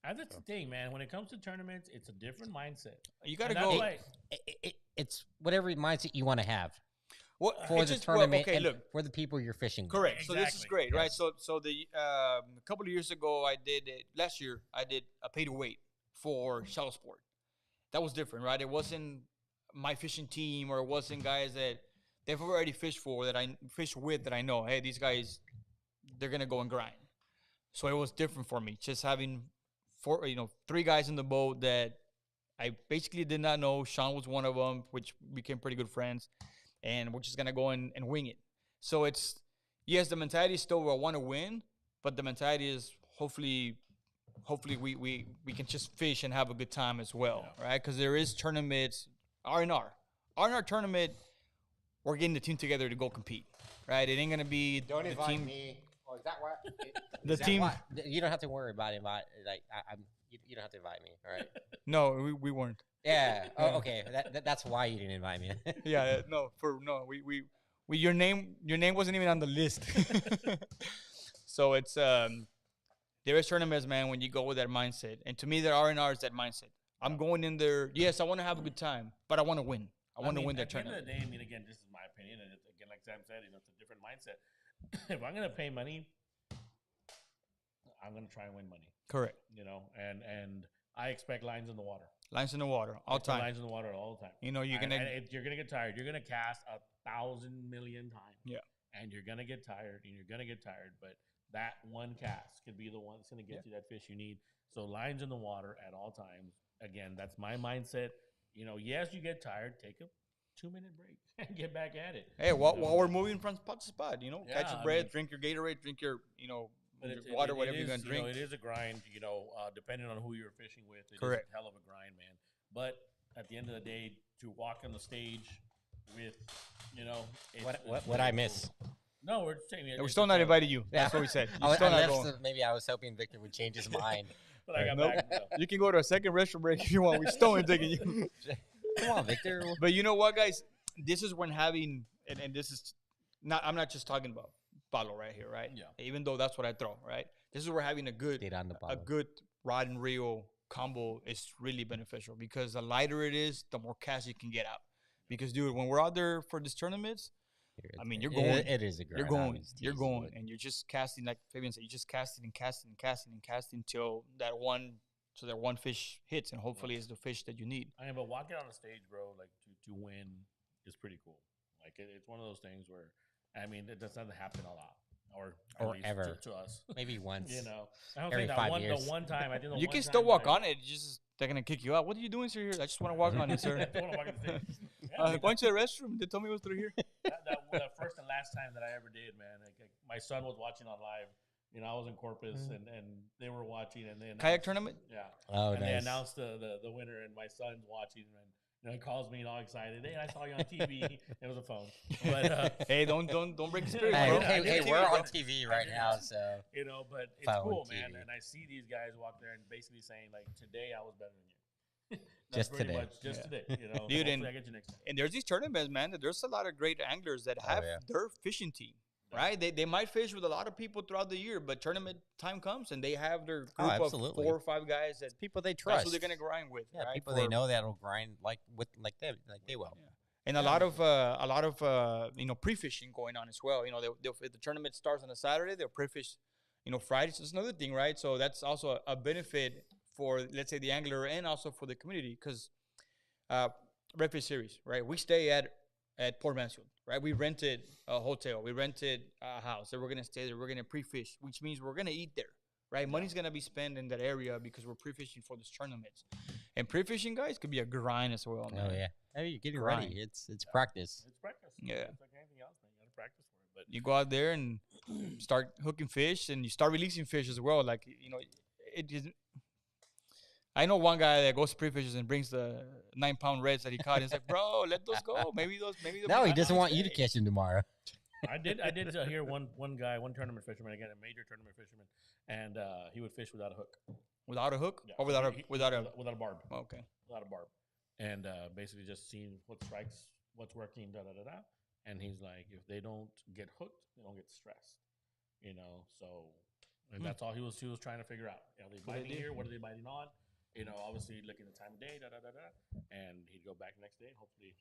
And that's the thing, man. When it comes to tournaments, it's a different mindset. You got to And that's go. why- It's whatever mindset you want to have What for it's the just, well, tournament okay, and look. for the people you're fishing with. Correct. So this is Exactly. great, right? Yes. So the a couple of years ago, last year I did a pay to wait for shallow sport. That was different, right? It wasn't my fishing team, or it wasn't guys that they've already fished for that I fish with that I know. Hey, these guys, they're gonna go and grind. So it was different for me, just having 3 guys in the boat that I basically did not know. Sean was one of them, which became pretty good friends, and we're just gonna go and wing it. So it's the mentality is still I want to win, but the mentality is hopefully we can just fish and have a good time as well, right? Because there is tournaments, R&R tournament. We're getting the team together to go compete, right? It ain't gonna be Don't the invite team. me. Oh, is that what? The is that team- what- You don't have to worry about it. You don't have to invite me. All right. No, we weren't. Yeah. Oh, okay. That's why you didn't invite me. Yeah, we your name wasn't even on the list. So it's there is tournaments, man, when you go with that mindset, and to me, there R&R is that mindset. I'm going in there. Yes, I want to have a good time, but I want to win. I want to win that At the end of tournament. the day, I mean, again, this is my opinion, and again, like Sam said, it's a different mindset. If I'm gonna pay money, I'm gonna try and win money. Correct. And I expect lines in the water. Lines in the water all Expect time. Lines in the water all the time. You're And gonna you're gonna get tired. You're gonna cast 1,000 million times. Yeah. And you're gonna get tired, and you're gonna get tired, but that one cast could be the one that's gonna get you that fish you need. So lines in the water at all times. Again, that's my mindset. Yes, you get tired. Take a 2-minute break and get back at it. Hey, while we're moving from spot to spot, catch Yeah, your I breath, mean- drink your Gatorade, drink your But your water, whatever you're is, gonna drink. it is a grind, depending on who you're fishing with. It is Correct. a hell of a grind, man. But at the end of the day, to walk on the stage with, What I miss? No, we're saying We're still not inviting you. Yeah. That's what we said. I You're still not left, going. so maybe I was hoping Victor would change his mind. But I got Nope. back. So. You can go to a second restaurant break if you want. We still ain't taking you. Come on, Victor. But you know what, guys? This is when having, and this is not. I'm not just talking about Palo right here, right? Yeah. Even though that's what I throw, right? This is where having a good Stayed on the a Palo. good rod and reel combo is really beneficial, because the lighter it is, the more cash you can get out. Because, dude, when we're out there for these tournaments, I mean, you're going. It is a grind. You're I going, was you're teasing, going, but and you're just casting, like Fabian said, you're just casting and casting and casting and casting till that one fish hits, and hopefully it's the fish that you need. I mean, but walking on the stage, bro, like to win is pretty cool. Like it's one of those things where, I mean, it doesn't happen a lot, or at Or least ever. to us. Maybe once. I don't every think 5 years. the one time. I think the You one can still time walk that I- on it. You just they're gonna kick you out. What are you doing, sir? Here, I just want to walk on it, sir. I just wanna walk in the stage. Yeah, I mean, Going to the restroom. They told me it was through here. that first and last time that I ever did, man. Like, my son was watching on live. You know, I was in Corpus, and they were watching, and then Kayak tournament. yeah. Oh, And they nice. announced the winner, and my son's watching, and he calls me and all excited. Hey, I saw you on TV. It was a phone, but Hey, don't break the spirit, Hey, bro. I did we're TV, on TV right now, so but it's Phone cool, man. TV. And I see these guys walk there and basically saying like, "Today I was better than you." Just pretty today. much just Yeah. today, you know. Dude, Hopefully and- I get you next time. And there's these tournaments, man. That there's a lot of great anglers that have yeah. their fishing team, right? They might fish with a lot of people throughout the year, but tournament time comes and they have their Oh, group of absolutely. 4 or 5 guys that people they that's trust. who they're gonna grind with. Yeah, right? people they For- know that'll grind like they will. Yeah. And a lot of pre-fishing going on as well. You know, if the tournament starts on a Saturday, they'll pre-fish, Fridays. That's another thing, right? So that's also a benefit for, let's say, the angler and also for the community, because Redfish Series, right? We stay at Port Mansfield, right? We rented a hotel, we rented a house, and we're gonna stay there. We're gonna pre-fish, which means we're gonna eat there, right? Money's gonna be spent in that area because we're pre-fishing for these tournaments. And pre-fishing, guys, could be a grind as well, man. Oh yeah. Hey, you're getting Grind. ready. It's practice. It's practice. Yeah. It's like anything else, man. You gotta practice for it. But You go out there and start hooking fish, and you start releasing fish as well. Like, it is. I know one guy that goes to pre-fishes and brings the 9-pound reds that he caught. He's like, bro, let those go. Maybe they'll No, be he back doesn't on want you to stage." catch him tomorrow. I did hear one tournament fisherman, again, a major tournament fisherman, and he would fish without a hook. Without a hook, Yeah. or without a He- without a. without a barb. Okay. Without a barb. And basically just seeing what strikes, what's working, da da da da. And he's like, if they don't get hooked, they don't get stressed. So and that's all he was trying to figure out. Are they biting here? What are they biting on? Obviously looking at the time of day, da da da da. And he'd go back next day and hopefully,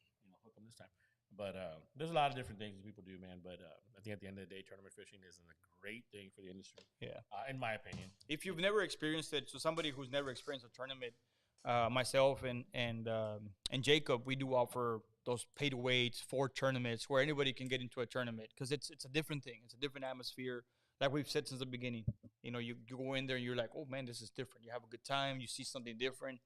hook them this time. But there's a lot of different things that people do, man. But I think at the end of the day, tournament fishing is a great thing for the industry. Yeah. In my opinion. If you've never experienced it, so somebody who's never experienced a tournament, myself and Jacob, we do offer those pay-to-weights for tournaments where anybody can get into a tournament, because it's a different thing. It's a different atmosphere. Like we've said since the beginning, you go in there and you're like, oh man, this is different. You have a good time. You see something different.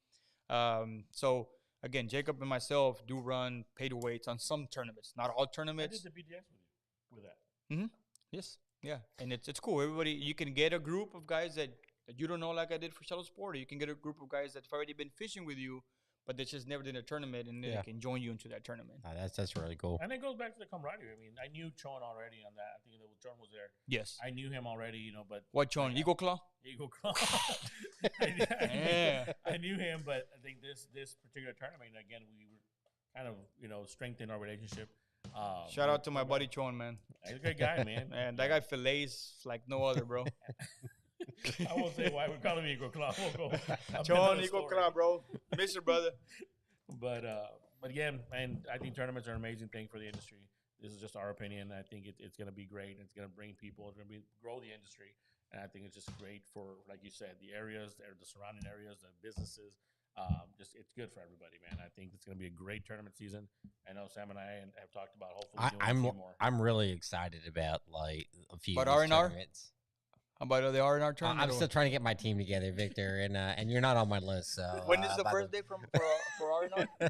So again, Jacob and myself do run pay-to-weights on some tournaments, not all I tournaments. did the BDS with that. Yes. Yeah. And it's cool. Everybody, you can get a group of guys that you don't know, like I did for Shallow Sport, or you can get a group of guys that have already been fishing with you, but they just never did a tournament, and Yeah. they can join you into that tournament. That's really cool. And it goes back to the camaraderie. I mean, I knew Chon already on that. I think Chon was there. Yes. I knew him already, but What, John? Eagle Claw? Eagle Claw. Yeah. I knew him, but I think this particular tournament, again, we were kind of strengthened our relationship. Shout out to my buddy Chon, man. He's a great guy, man. And that guy fillets like no other, bro. I won't say why we call him Eagle Claw. We'll go. Chon, Eagle Claw, bro. Miss your brother. But again, and I think tournaments are an amazing thing for the industry. This is just our opinion. I think it's going to be great. It's going to bring people. It's going to grow the industry, and I think it's just great for, like you said, the areas, the surrounding areas, the businesses. Just it's good for everybody, man. I think it's going to be a great tournament season. I know Sam and I have talked about hopefully doing a few more. I'm really excited about like a few But of these R&R? tournaments. How about the R&R tournament? I'm still trying to get my team together, Victor, and you're not on my list. So When is the by first day for R&R?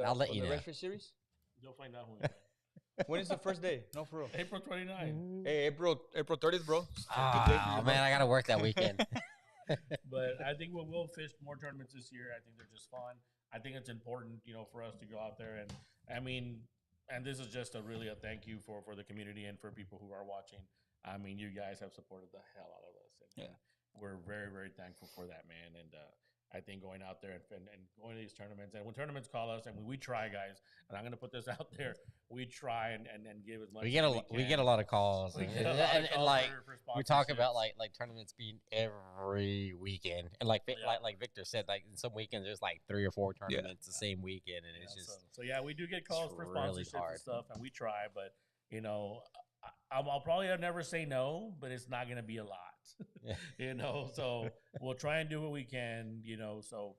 I'll let you know. Redfish Series? You'll find out when. When is the first day? No, for real. April 29th. Hey, April 30th, bro. Oh man, I gotta work that weekend. But I think we'll fish more tournaments this year. I think they're just fun. I think it's important, for us to go out there and and this is just really a thank you for the community and for people who are watching. I mean, you guys have supported the hell out of us. And we're very, very thankful for that, man. And I think going out there and going to these tournaments, and when tournaments call us, and we try, guys, and I'm going to put this out there, we try and give as much. We get a lot of calls, We and, get a lot of and calls like for we talk sponsorships. about like tournaments being every weekend, and like Yeah. like Victor said, like some weekends there's like 3 or 4 tournaments the same weekend, and it's just so yeah, we do get calls for really sponsorships hard. and stuff, and we try, but I'll probably never say no, but it's not going to be a lot, Yeah. So we'll try and do what we can, so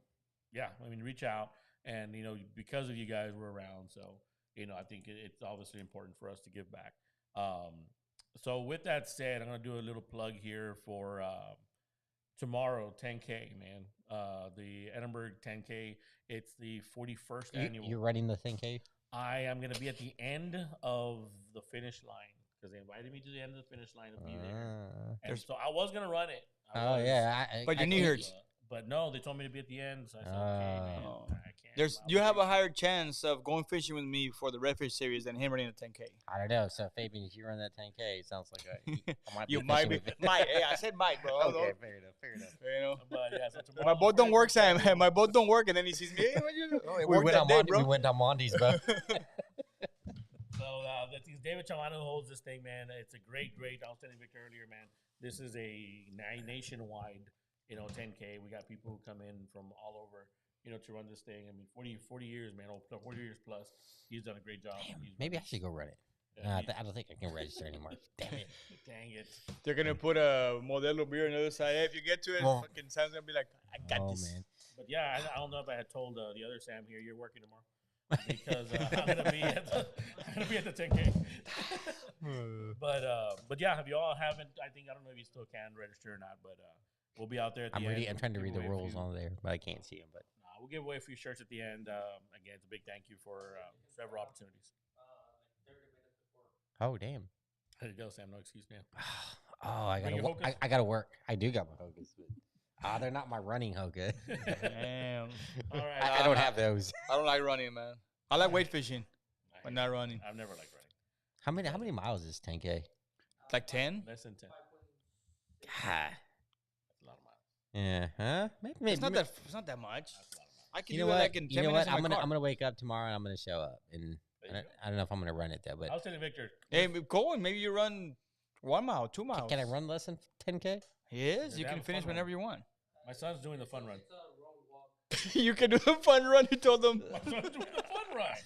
yeah, I mean, reach out, and because of you guys, we're around, so I think it's obviously important for us to give back. So with that said, I'm going to do a little plug here for tomorrow, 10K, man. The Edinburgh 10K. It's the 41st annual. You're running the 10K? I am going to be at the end of the finish line because they invited me to the end of the finish line to be there. And so I was going to run it. But your knee hurts. But no, they told me to be at the end. So I said, okay, man, I can't. You have a higher chance of going fishing with me for the Redfish series than him running a 10K. I don't know. So, Fabian, if you run that 10K, it sounds like you might be. Might. Hey, I said might, bro. Okay, fair enough. You know? But yeah, so my boat don't work, Sam. My boat don't work, and then he sees me. Hey, what you do? We went on Mondays, bro. So David Chavano holds this thing, man. It's a great. I was telling Victor earlier, man. This is a nationwide, 10K. We got people who come in from all over, to run this thing. I mean, 40 years, man. 40 years plus. He's done a great job. Maybe I should go run it. I don't think I can register anymore. Damn it. Dang it. They're going to put a Modelo beer on the other side. Hey, if you get to it, fucking Sam's going to be like, I got this. Man. But yeah, I don't know if I had told the other Sam here, you're working tomorrow. Because I'm gonna be at the 10K. But yeah, if you all haven't, I don't know if you still can register or not, but we'll be out there at the end. I'm trying to read the rules on there, but I can't see them. But we'll give away a few shirts at the end. Again, it's a big thank you for several opportunities. 30 minutes before. Oh damn! There you go, Sam. No excuse, man. I gotta work. I do got my hokas, but they're not my running hoka. Damn. All right. I don't have those. I don't like running, man. I like weight fishing, but not running. I've never liked running. How many miles is 10K? Like 10? Less than 10. God. That's a lot of miles. Yeah, huh? Maybe It's not that much. I can you know do it what? like in 10 you know minutes what? in my car. I'm gonna wake up tomorrow and I'm gonna show up, and I don't know if I'm gonna run it though. But I was telling Victor. Hey, go and maybe you run 1 mile, 2 miles. Can I run less than 10K? Yes, you have can a finish fun whenever you want. My son's doing the fun run. It's a road walk. You can do the fun run. He told them. My son's doing the fun run.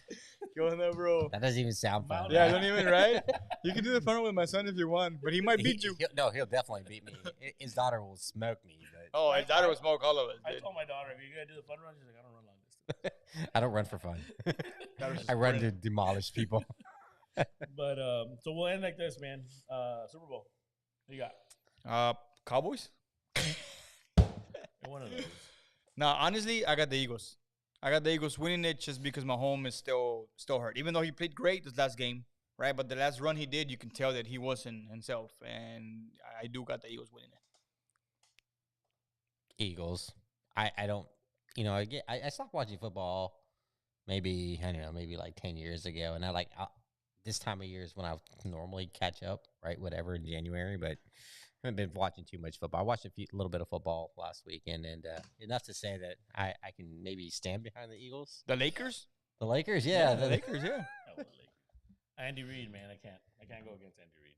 Go on there, bro. That doesn't even sound fun. Yeah, don't even right. You can do the fun run with my son if you want, but he might beat you. He'll definitely beat me. His daughter will smoke me. But Oh, his daughter will smoke all of us. I Dude. told my daughter, if you're gonna do the fun run, she's like, I don't run long distance. I don't run for fun. just I run to sprint. demolish people. But so we'll end like this, man. Super Bowl. What you got? Cowboys? One of those. No, honestly, I got the Eagles. I got the Eagles winning it just because Mahomes is still hurt. Even though he played great this last game, right? But the last run he did, you can tell that he wasn't himself. And I do got the Eagles winning it. Eagles. I don't. I stopped watching football. Maybe like 10 years ago, and this time of year is when I normally catch up, right? Whatever in January, but I haven't been watching too much football. I watched a little bit of football last weekend, and enough to say that I can maybe stand behind the Eagles. The Lakers? The Lakers, yeah. The Lakers, yeah. Andy Reid, man, I can't go against Andy Reid.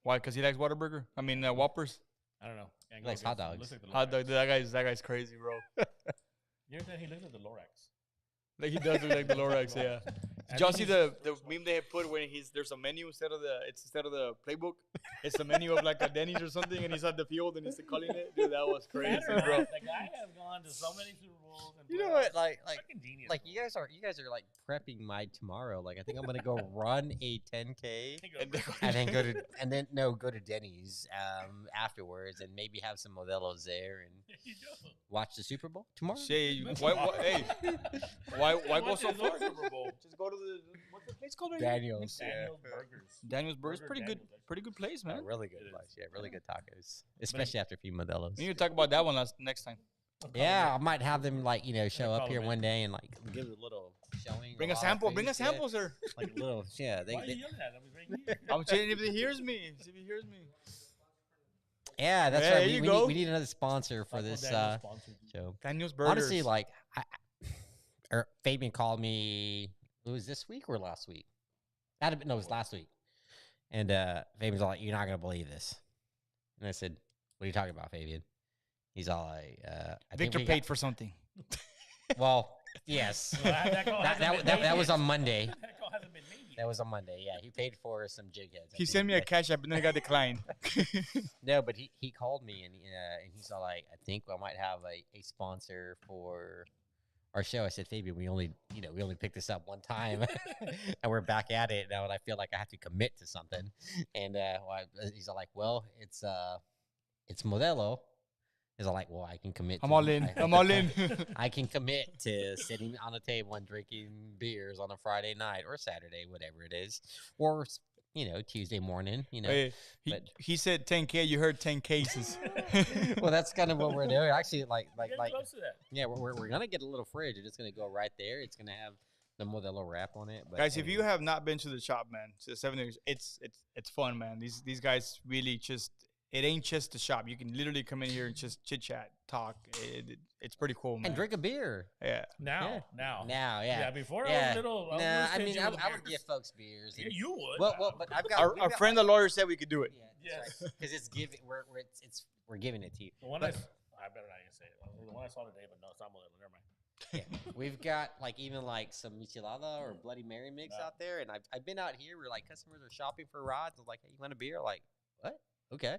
Why? Because he likes Whataburger? I mean, Whoppers? I don't know. He likes hot dogs. Like Hot dog. That guy's crazy, bro. You ever said he looks like the Lorax? Like he does look like the Lorax, yeah. Did y'all see the meme they had put when there's a menu instead of the playbook? It's the menu of like a Denny's or something, and he's at the field and he's calling it. Dude, that was crazy, bro. The guy has gone to so many Super Bowls. And You know what? Like genius, you guys are like prepping my tomorrow. Like I think I'm gonna go run a 10K and then go to Denny's afterwards and maybe have some Modelo's there and watch the Super Bowl tomorrow. Hey, why go so far? Just go to what's the place called right Daniel's. Daniel's Burgers. Daniel's Burgers, Burger pretty good place, man. Really good place. Yeah, really good tacos, especially after a few Modelo's. We need to talk about that one next time. Yeah, I might have them show up call here them one day and give it a little showing. Bring a of our sample. food, Bring a sample, sir. Like a little, yeah. Why are you yelling at him? He's right here. I'm saying if he hears me. See if he hears me. Yeah, that's Yeah, right. there you go. We need another sponsor for this show. Daniel's Burgers. Honestly, Fabian called me. It was this week or last week? It was last week. And Fabian's all like, "You're not gonna believe this." And I said, "What are you talking about, Fabian?" He's all like, I think Victor paid for something. Well, yes. That was on Monday. That call hasn't been made yet. That was on Monday. Yeah, he paid for some jig heads. He sent me a cash app and then I got declined. No, but he called me and he's all like, "I think I might have a sponsor for our show." I said, "Fabian, we only picked this up one time, and we're back at it now, and I feel like I have to commit to something." And he's all like, "Well, it's Modelo." Is like, well, I can commit. I'm all in. I'm all in. I can commit to sitting on a table and drinking beers on a Friday night or Saturday, whatever it is, or Tuesday morning. Hey, he said 10K. You heard 10 cases. Well, that's kind of what we're doing. Actually, like, Close to that. yeah, we're gonna get a little fridge. It's gonna go right there. It's gonna have the Modelo wrap on it. But Guys, if you have not been to the shop, man, to 7 years, it's fun, man. These guys really just. It ain't just a shop. You can literally come in here and just chit chat, talk. It's pretty cool, man. and drink a beer. Yeah. Now. Now, yeah. Yeah, before I Yeah. was little. Nah, I stingy mean, I with would beers. give folks beers. Yeah, and- you would. well, but I've got Our friend, the lawyer, said we could do it. Yeah, Yes. because it's giving. We're giving it to you. The one But- I better not even say it. The one I saw today, but no, it's not Modelo. Never mind. Yeah. We've got even some michelada or Bloody Mary mix Yeah. out there, and I've been out here where customers are shopping for rides. I was like, hey, you want a beer? Like, what? Okay.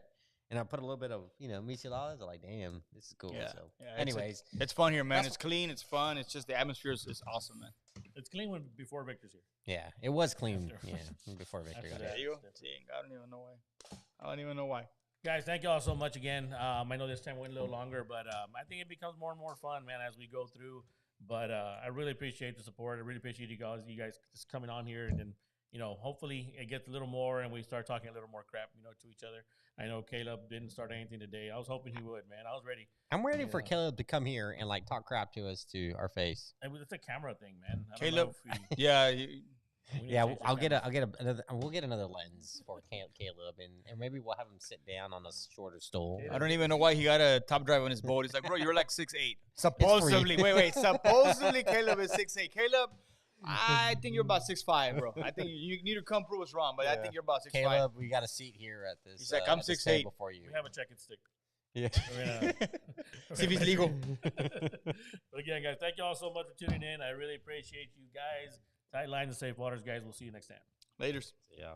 And I put a little bit of micheladas. I'm like, damn, this is cool. Yeah. So, Yeah, anyways, it's fun here, man. That's- It's clean. It's fun. It's just the atmosphere is awesome, man. It's clean when before Victor's here. yeah, it was clean. After- Yeah, before Victor After got that. here. Dang, I don't even know why. I don't even know why. Guys, thank you all so much again. I know this time went a little longer, but I think it becomes more and more fun, man, as we go through. But I really appreciate the support. I really appreciate you guys just coming on here, and then hopefully it gets a little more, and we start talking a little more crap, to each other. I know Caleb didn't start anything today. I was hoping he would, man. I was ready. I'm ready for Yeah. Caleb to come here and talk crap to us to our face. It's a camera thing, man. I don't Caleb, know if Yeah. we need to Yeah, change the I'll get camera. another. We'll get another lens for Caleb, and maybe we'll have him sit down on a shorter stool. I don't even know why he got a top drive on his boat. He's like, bro, you're like 6'8". Supposedly. Wait. Supposedly Caleb is 6'8". Caleb, I think you're about 6'5", bro. I think you need to come prove us wrong, but I think you're about 6'5". Caleb, we got a seat here at this. He's like, I'm at this 6'8". table for you. We have a check-in stick. Yeah. We're gonna, See if he's legal. But again, guys, thank you all so much for tuning in. I really appreciate you guys. Tight lines and safe waters, guys. We'll see you next time. Laters. Yeah.